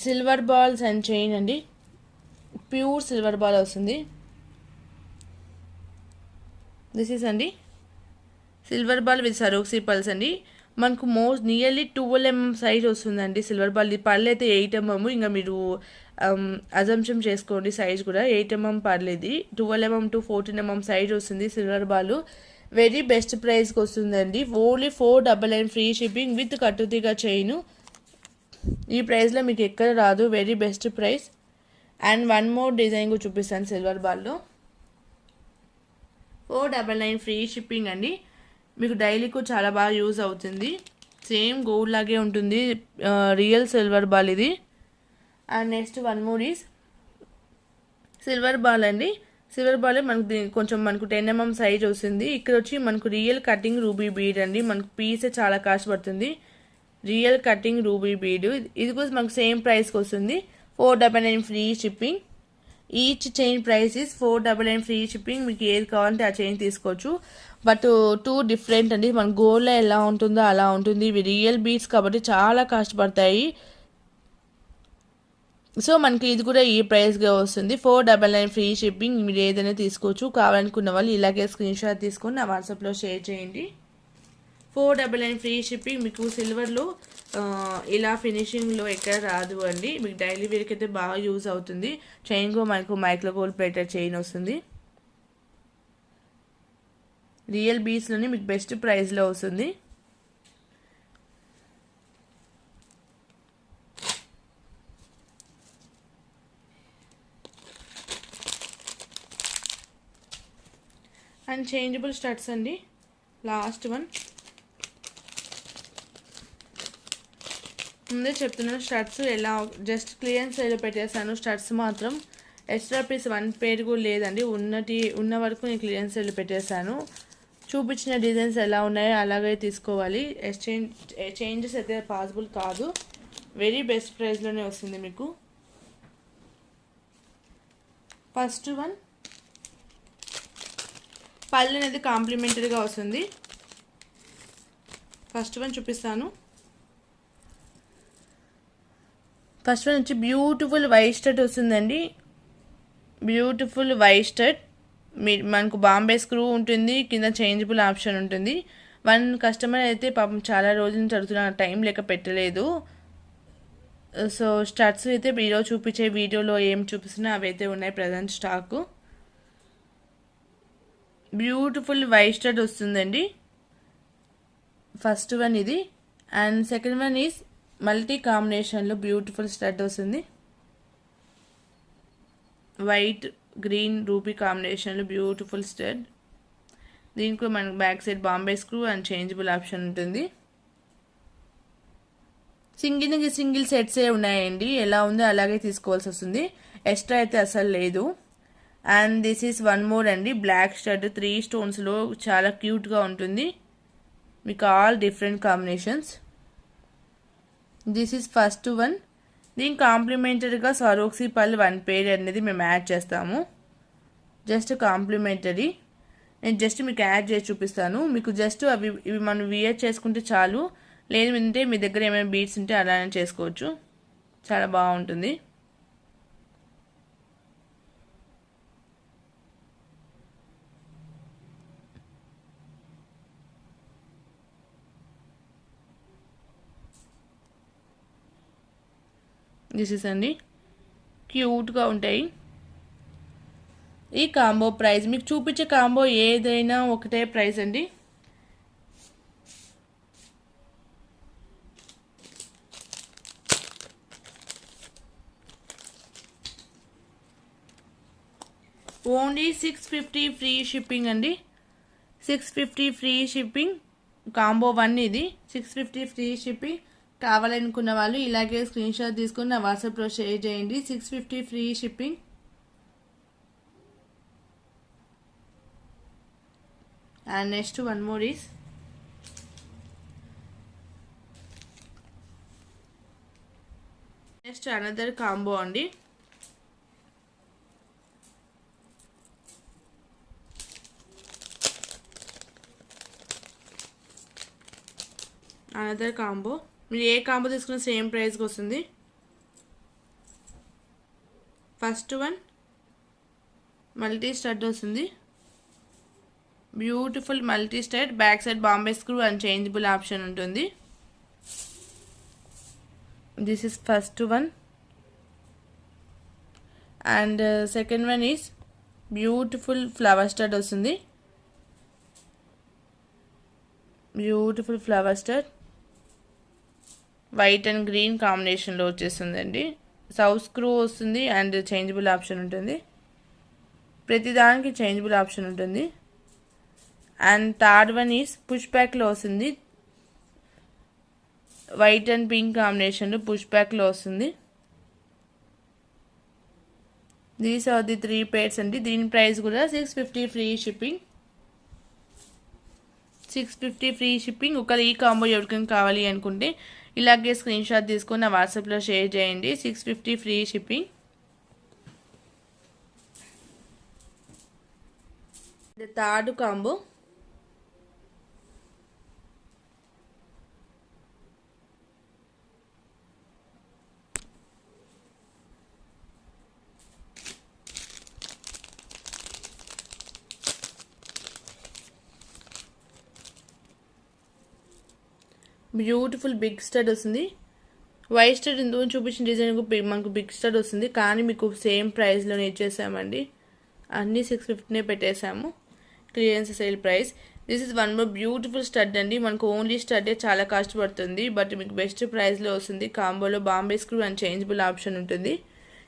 సిల్వర్ బాల్స్ అండ్ చైన్ అండి. ప్యూర్ సిల్వర్ బాల్ వస్తుంది. దిస్ ఈస్ అండి సిల్వర్ బాల్ విత్ సరోక్సీ పల్స్ అండి. మనకు నియర్లీ 12 mm సైజ్ వస్తుందండి సిల్వర్ బాల్. ఈ పళ్ళు అయితే 8 mm. ఇంకా మీరు అజంప్షన్ చేసుకోండి సైజ్ కూడా. 8 mm పర్లేదు. 12 mm to 14 mm సైజ్ వస్తుంది సిల్వర్ బాల్. వెరీ బెస్ట్ ప్రైస్కి వస్తుందండి. ఓన్లీ 499 ఫ్రీ షిప్పింగ్ విత్ కట్టుతీగ చైన్. ఈ ప్రైస్లో మీకు ఎక్కడ రాదు. Very best price. And one more design కూడా చూపిస్తాను సిల్వర్ బాల్లో. 499 ఫ్రీ షిప్పింగ్ అండి. మీకు డైలీకు చాలా బాగా యూజ్ అవుతుంది. సేమ్ గోల్డ్ లాగే ఉంటుంది. రియల్ సిల్వర్ బాల్ ఇది. And next one more is silver ball అండి. సిల్వర్ బాల్ మనకు 10 mm సైజ్ వస్తుంది. ఇక్కడ వచ్చి మనకు రియల్ కటింగ్ రూబీ బీడ్ అండి. మనకు పీసే చాలా కాస్ట్ పడుతుంది. Real cutting ruby bead. ఇది కూడా మనకు సేమ్ ప్రైస్కి వస్తుంది. 499 free shipping. Each chain price is 499 free shipping. మీకు ఏది కావాలంటే ఆ చైన్ తీసుకోవచ్చు. బట్ 2 డిఫరెంట్ అండి. మన గోల్డ్లో ఎలా ఉంటుందో అలా ఉంటుంది. ఇవి రియల్ బీడ్స్ కాబట్టి చాలా కాస్ట్ పడతాయి. సో మనకి ఇది కూడా ఈ ప్రైస్గా వస్తుంది. 499 ఫ్రీ షిప్పింగ్. మీరు ఏదైనా తీసుకోవచ్చు. కావాలనుకున్న వాళ్ళు ఇలాగే స్క్రీన్ షాట్ తీసుకొని నా వాట్సాప్లో షేర్ చేయండి. 499 ఫ్రీ షిప్పింగ్. మీకు సిల్వర్లో ఇలా ఫినిషింగ్లో ఎక్కడ రాదు అండి. మీకు డైలీ వేర్కి అయితే బాగా యూజ్ అవుతుంది. చైన్ కూడా మనకు మైక్రో గోల్డ్ ప్లేటెడ్ చైన్ వస్తుంది. రియల్ బీడ్స్లోనే మీకు బెస్ట్ ప్రైస్లో వస్తుంది. అండ్ చేంజబుల్ స్టడ్స్ అండి. Last one. ముందే చెప్తున్నాను స్టడ్స్ ఎలా జస్ట్ క్లియరెన్స్ సేల్లో పెట్టేశాను. స్టడ్స్ మాత్రం ఎక్స్ట్రా పీస్ 1 పేర్ కూడా లేదండి. ఉన్న వరకు నేను క్లియరెన్స్ సేల్లో పెట్టేశాను. చూపించిన డిజైన్స్ ఎలా ఉన్నాయో అలాగే తీసుకోవాలి. చేంజెస్ అయితే పాసిబుల్ కాదు. వెరీ బెస్ట్ ప్రైస్లోనే వస్తుంది మీకు. ఫస్ట్ వన్ పళ్ళు అనేది కాంప్లిమెంటరీగా వస్తుంది. ఫస్ట్ వన్ చూపిస్తాను. ఫస్ట్ వన్ వచ్చి బ్యూటిఫుల్ వైట్ స్టడ్ వస్తుందండి. Beautiful white stud. మనకు బాంబే స్క్రూ ఉంటుంది. కింద చేంజబుల్ ఆప్షన్ ఉంటుంది. వన్ కస్టమర్ అయితే పాపం చాలా రోజుల నుంచి అడుగుతున్నా, టైం లేక పెట్టలేదు. సో స్టడ్స్ అయితే ఈరోజు చూపించే వీడియోలో ఏం చూపిస్తున్నా అవైతే ఉన్నాయి present stock. Beautiful white stud వస్తుందండి. ఫస్ట్ వన్ ఇది. And second one is multi కాంబినేషన్లో బ్యూటిఫుల్ స్టడ్ వస్తుంది. వైట్ గ్రీన్ రూబీ కాంబినేషన్లో బ్యూటిఫుల్ స్టడ్. దీనికి మనకు back side Bombay screw and changeable option ఉంటుంది. సింగిల్ సెట్సే ఉన్నాయండి. ఎలా ఉందో అలాగే తీసుకోవాల్సి వస్తుంది. ఎక్స్ట్రా అయితే అసలు లేదు. And this is one more అండి. బ్లాక్ స్టడ్ 3 స్టోన్స్లో చాలా క్యూట్గా ఉంటుంది. మీకు all different combinations. This is first one. దీనికి కాంప్లిమెంటరీగా సరోక్సీ పల్ 1 పేర్ అనేది మేము యాడ్ చేస్తాము. Just complimentary. నేను జస్ట్ మీకు యాడ్ చేసి చూపిస్తాను. మీకు జస్ట్ ఇవి మనం వియర్ చేసుకుంటే చాలు. లేదంటే మీ దగ్గర ఏమైనా బీడ్స్ ఉంటే అలానే చేసుకోవచ్చు. చాలా బాగుంటుంది. దిస్ ఇస్ అండి. క్యూట్గా ఉంటాయి. ఈ కాంబో ప్రైస్ మీకు చూపించే కాంబో ఏదైనా ఒకటే ప్రైస్ అండి. ఓన్లీ 650 ఫ్రీ షిప్పింగ్ అండి. 650 ఫ్రీ షిప్పింగ్. కాంబో 1 ఇది. 650 ఫ్రీ షిప్పింగ్. కావాలనుకున్న వాళ్ళు ఇలాగే స్క్రీన్ షాట్ తీసుకొని నా వాట్సాప్లో షేర్ చేయండి. 650 free shipping. And next one more is next another combo అండి. Another combo. మీరు ఏ కాంబో తీసుకున్న సేమ్ ప్రైస్కి వస్తుంది. ఫస్ట్ వన్ మల్టీ స్టడ్ వస్తుంది. Beautiful multi stud, back side Bombay screw and changeable option ఉంటుంది. This is first one. And second one is beautiful flower stud వస్తుంది. Beautiful flower stud white and green కాంబినేషన్లో వచ్చేస్తుందండి. South screw వస్తుంది and changeable option ఉంటుంది. ప్రతిదానికి changeable option ఉంటుంది. And third one is push బ్యాక్లో వస్తుంది. వైట్ అండ్ పింక్ కాంబినేషన్లో పుష్ బ్యాక్లో వస్తుంది. దీస్ ఆర్ ది 3 pairs అండి. దీని ప్రైస్ కూడా 650 ఫ్రీ షిప్పింగ్. 650 free shipping. ఒకవేళ ఈ కాంబో ఎవరికైనా కావాలి అనుకుంటే ఇలాగే స్క్రీన్ షాట్ తీసుకొని నా వాట్సాప్లో షేర్ చేయండి. 650 free shipping. Third combo. Beautiful big stud వస్తుంది. వైట్ స్టడ్ ఇందులో చూపించిన డిజైన్ మనకు బిగ్ స్టడ్ వస్తుంది, కానీ మీకు సేమ్ ప్రైస్లోనే ఇచ్చేసామండి. అన్నీ 650 పెట్టేసాము. Clearance sale price. This is one more beautiful stud అండి. మనకు ఓన్లీ స్టడ్డే చాలా కాస్ట్ పడుతుంది, బట్ మీకు బెస్ట్ ప్రైస్లో వస్తుంది. కాంబోలో Bombay screw and changeable option ఉంటుంది.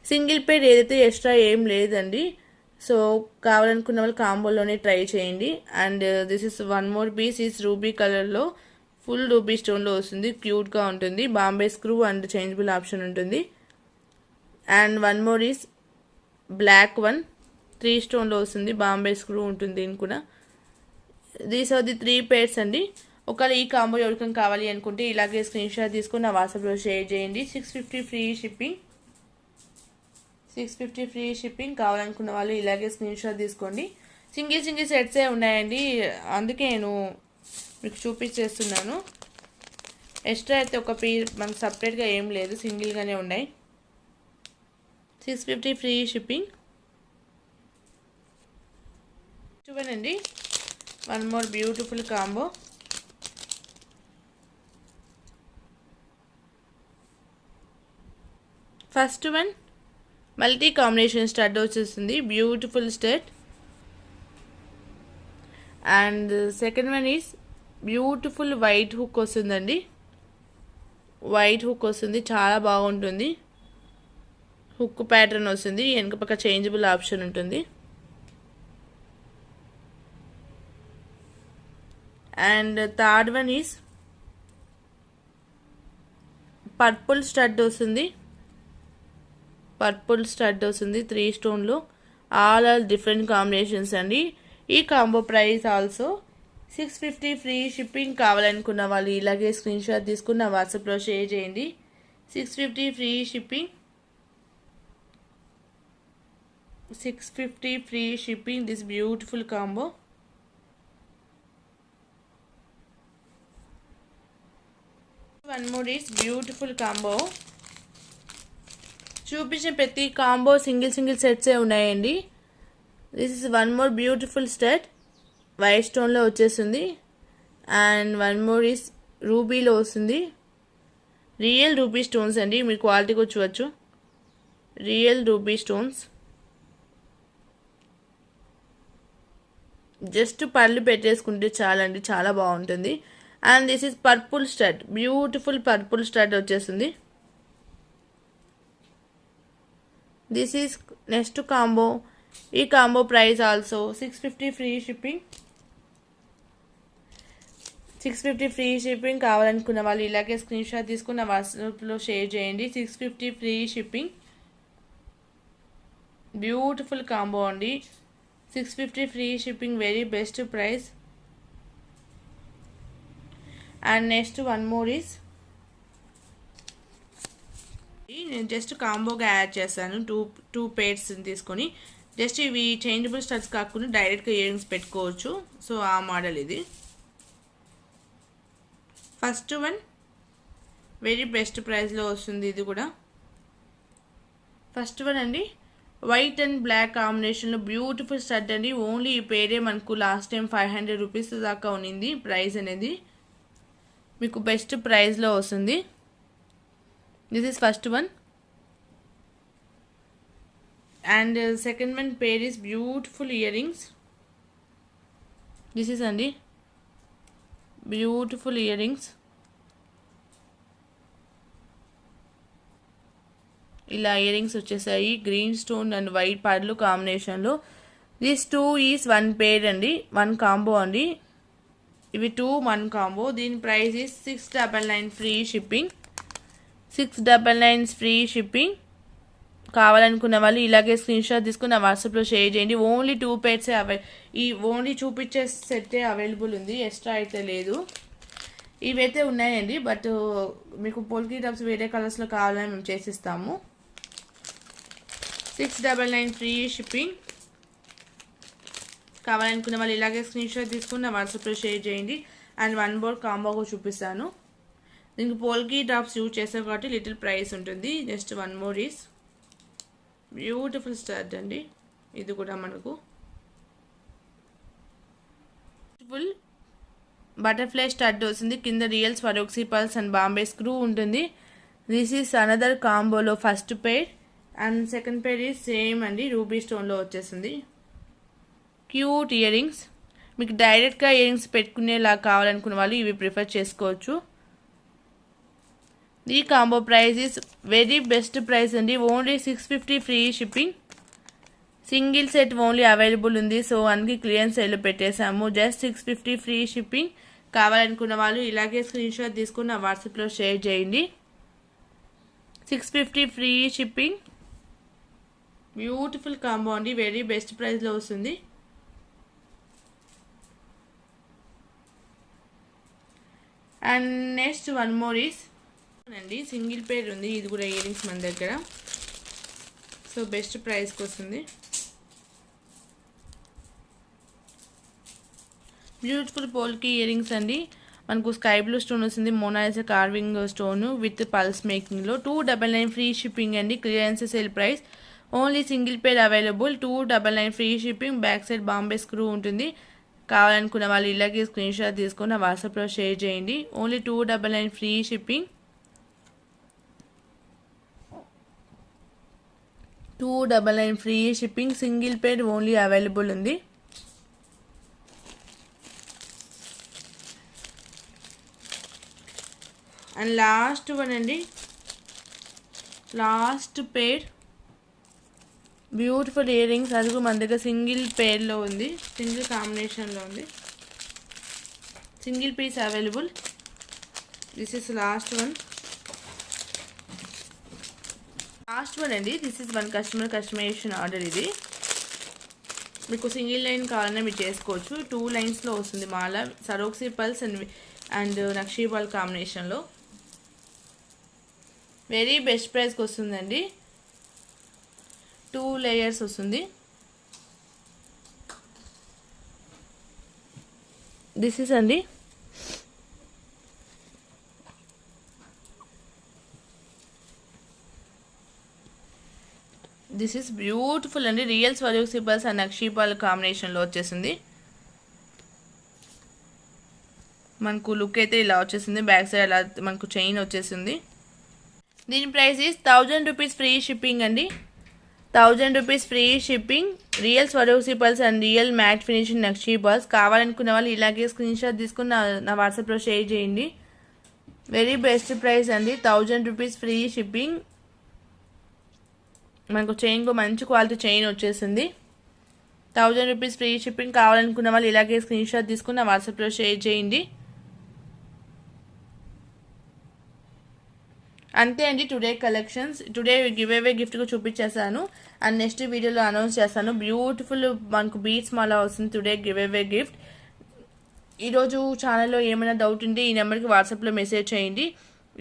సింగిల్ పేర్ ఏదైతే ఎక్స్ట్రా ఏం లేదండి. సో కావాలనుకున్న వాళ్ళు కాంబోలోనే ట్రై చేయండి. And this is one more piece is ruby కలర్లో ఫుల్ రూబీ స్టోన్లో వస్తుంది. క్యూట్గా ఉంటుంది. Bombay screw and changeable option ఉంటుంది. And one more is black one 3 స్టోన్లో వస్తుంది. బాంబే స్క్రూ ఉంటుంది. దీని కూడా దీస్ ఆర్ ది 3 pairs అండి. ఒకవేళ ఈ కాంబో ఎవరికైనా కావాలి అనుకుంటే ఇలాగే స్క్రీన్ షాట్ తీసుకొని నా వాట్సాప్లో షేర్ చేయండి. 650 ఫ్రీ షిప్పింగ్. 650 free shipping. కావాలనుకున్న వాళ్ళు ఇలాగే స్క్రీన్ షాట్ తీసుకోండి. సింగిల్ సెట్సే ఉన్నాయండి, అందుకే నేను మీకు చూపించేస్తున్నాను. ఎక్స్ట్రా అయితే ఒక పీస్ మనకు సపరేట్గా ఏం లేదు, సింగిల్గానే ఉన్నాయి. 650 ఫ్రీ షిప్పింగ్. చూడండి one more beautiful combo. First one multi combination stud వచ్చేస్తుంది. Beautiful stud. And second one is beautiful white hook వస్తుందండి. వైట్ హుక్ వస్తుంది, చాలా బాగుంటుంది. హుక్ ప్యాటర్న్ వస్తుంది. వెనక పక్క చేంజబుల్ ఆప్షన్ ఉంటుంది. And third one is purple stud వస్తుంది. పర్పుల్ స్టడ్ వస్తుంది 3 స్టోన్లో. ఆల్ డిఫరెంట్ కాంబినేషన్స్ అండి. ఈ combo price also 650 free shipping. కావాలనుకున్న వాళ్ళు ఇలాగే స్క్రీన్ షాట్ తీసుకుని నా వాట్సాప్లో షేర్ చేయండి. 650 free shipping. 650 free shipping. This beautiful combo. One more is beautiful combo. చూపించిన ప్రతి కాంబో సింగిల్ సెట్సే ఉన్నాయండి. This is one more beautiful stud. White స్టోన్లో వచ్చేస్తుంది. అండ్ వన్ మోర్ ఈస్ రూబీలో వస్తుంది. రియల్ రూబీ స్టోన్స్ అండి, మీరు క్వాలిటీకి వచ్చవచ్చు. Real ruby stones. జస్ట్ పళ్ళు పెట్టేసుకుంటే చాలండి, చాలా బాగుంటుంది. And this is purple stud, beautiful purple stud వచ్చేస్తుంది. This is next combo. ఈ combo price also 650 free shipping. 650 free shipping. కావాలనుకున్న వాళ్ళు ఇలాగే స్క్రీన్ షాట్ తీసుకున్న వాట్సాప్లో షేర్ చేయండి. 650 ఫ్రీ షిప్పింగ్. బ్యూటిఫుల్ కాంబో అండి. 650 free shipping, very best price. And next one more is, నేను జస్ట్ కాంబోగా యాడ్ చేస్తాను. టూ పేర్స్ తీసుకొని జస్ట్ ఇవి చేంజబుల్ స్టడ్స్ కాకుండా డైరెక్ట్గా ఇయర్ రింగ్స్ పెట్టుకోవచ్చు. సో ఆ మోడల్ ఇది. ఫస్ట్ వన్ వెరీ బెస్ట్ ప్రైస్లో వస్తుంది. ఇది కూడా ఫస్ట్ వన్ అండి. వైట్ అండ్ బ్లాక్ కాంబినేషన్లో బ్యూటిఫుల్ స్టడ్ అండి. ఓన్లీ ఈ పేరే మనకు లాస్ట్ టైం 500 రూపీస్ దాకా ఉన్నింది ప్రైస్ అనేది. మీకు బెస్ట్ ప్రైస్లో వస్తుంది. This is first one. And second one pair is beautiful earrings. This is అండి బ్యూటిఫుల్ ఇయర్ రింగ్స్. ఇలా ఇయర్ రింగ్స్ వచ్చేసాయి, గ్రీన్ స్టోన్ అండ్ వైట్ పర్లు కాంబినేషన్లో. దిస్ 2 ఈస్ 1 పేర్ అండి, 1 కాంబో అండి. ఇవి 2 1 కాంబో. దీని price is 699 free shipping. 699 free shipping. కావాలనుకున్న వాళ్ళు ఇలాగే స్క్రీన్ షాట్ తీసుకుని నా వాట్సాప్లో షేర్ చేయండి. ఓన్లీ 2 పేర్సే ఈ ఓన్లీ చూపించే సెట్టే అవైలబుల్ ఉంది, ఎక్స్ట్రా అయితే లేదు. ఇవైతే ఉన్నాయండి, బట్ మీకు పోల్కి డ్రాప్స్ వేరే కలర్స్లో కావాలని మేము చేసిస్తాము. 699 ఫ్రీ షిప్పింగ్. కావాలనుకున్న వాళ్ళు ఇలాగే స్క్రీన్ షాట్ తీసుకుని నా వాట్సాప్లో షేర్ చేయండి. అండ్ వన్ మోర్ కాంబోగా చూపిస్తాను. దీనికి పోల్కి డ్రాప్స్ యూజ్ చేస్తాం కాబట్టి లిటిల్ ప్రైస్ ఉంటుంది. Just one more is beautiful stud అండి. ఇది కూడా మనకు బ్యూటిఫుల్ బటర్ఫ్లై స్టడ్ వస్తుంది. కింద real Swarovski pearls and Bombay screw ఉంటుంది. దిస్ ఈస్ అనదర్ కాంబోలో first pair. And second pair is same అండి, రూబీ స్టోన్లో వచ్చేసింది. Cute ear rings. మీకు డైరెక్ట్గా ఇయర్ రింగ్స్ పెట్టుకునేలా కావాలనుకున్న వాళ్ళు ఇవి ప్రిఫర్ చేసుకోవచ్చు. ఈ combo price is very best price అండి. Only 650 free shipping. Single set only available ఉంది. సో అందుకే క్లియరెన్స్ సేల్లో పెట్టేశాము. Just 650 free shipping. కావాలనుకున్న వాళ్ళు ఇలాగే స్క్రీన్ షాట్ తీసుకుని నా వాట్సాప్లో షేర్ చేయండి. 650 ఫ్రీ షిప్పింగ్. బ్యూటిఫుల్ కాంబో అండి, వెరీ బెస్ట్ ప్రైస్లో వస్తుంది. And next one more is అండి, సింగిల్ పేర్ ఉంది. ఇది కూడా ఇయర్ రింగ్స్ మన దగ్గర. సో బెస్ట్ ప్రైస్కి వస్తుంది. బ్యూటిఫుల్ పోల్కి ఇయర్ రింగ్స్ అండి. మనకు స్కై బ్లూ స్టోన్ వస్తుంది, Mona Lisa carving stone with pearls మేకింగ్లో. 299 ఫ్రీ షిప్పింగ్ అండి. Clearance sale price. Only single pair available. 299 free shipping. Back side Bombay screw ఉంటుంది. కావాలనుకున్న వాళ్ళు ఇలాగే స్క్రీన్ షాట్ తీసుకొని వాట్సాప్లో షేర్ చేయండి. Only 299 free shipping. 299 free shipping. Single పేర్ ఓన్లీ అవైలబుల్ ఉంది. అండ్ లాస్ట్ వన్ అండి, లాస్ట్ పేర్ బ్యూటిఫుల్ ఇయర్ రింగ్స్. అది కూడా మన దగ్గర సింగిల్ పేర్లో ఉంది, సింగిల్ కాంబినేషన్లో ఉంది. Single piece available. This is last one. Last one అండి. This is one customization order. ఇది మీకు సింగిల్ లైన్ కావాలన్నా మీరు చేసుకోవచ్చు. 2 లైన్స్లో వస్తుంది మాల. సరోక్సీ పల్స్ అండ్ నక్షీబాల్ కాంబినేషన్లో వెరీ బెస్ట్ ప్రైస్కి వస్తుందండి. 2 లేయర్స్ వస్తుంది. దిస్ ఇస్ అండి. దిస్ ఇస్ బ్యూటిఫుల్ అండి. రియల్ స్వరోక్సీ పల్స్ అండ్ నక్షీబాల్ కాంబినేషన్లో వచ్చేసింది. మనకు లుక్ అయితే ఇలా వచ్చేసింది. బ్యాక్ సైడ్ అలా మనకు చైన్ వచ్చేసింది. దీని price is 1000 rupees free shipping అండి. ₹1000 free shipping. Real Swarovski pearls and real matte finishing nakshi balls కావాలనుకున్న వాళ్ళు ఇలాగే స్క్రీన్ షాట్ తీసుకుని నా వాట్సాప్లో షేర్ చేయండి. వెరీ బెస్ట్ ప్రైస్ అండి. ₹1000 ఫ్రీ షిప్పింగ్. మనకు చైన్కు మంచి క్వాలిటీ చైన్ వచ్చేసింది. ₹1000 ఫ్రీ షిప్పింగ్. కావాలనుకున్న వాళ్ళు ఇలాగే స్క్రీన్ షాట్ తీసుకుని నా వాట్సాప్లో షేర్ చేయండి. అంతే అండి today collections. Today give away గిఫ్ట్గా చూపించేసాను అండ్ నెక్స్ట్ వీడియోలో అనౌన్స్ చేస్తాను. బ్యూటిఫుల్ మనకు బీట్స్ మాలా వస్తుంది టుడే గివ్ అవే గిఫ్ట్. ఈరోజు ఛానల్లో ఏమైనా డౌట్ ఉంటే ఈ నెంబర్కి వాట్సాప్లో మెసేజ్ చేయండి.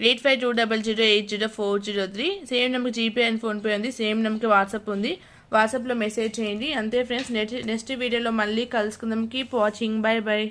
852000804003. సేమ్ నెంబర్కి జీపే అండ్ ఫోన్పే ఉంది. సేమ్ నెంబర్కి వాట్సాప్ ఉంది. వాట్సాప్లో మెసేజ్ చేయండి. అంతే ఫ్రెండ్స్, నెక్స్ట్ వీడియోలో మళ్ళీ కలుసుకుందాం. Keep watching. By by.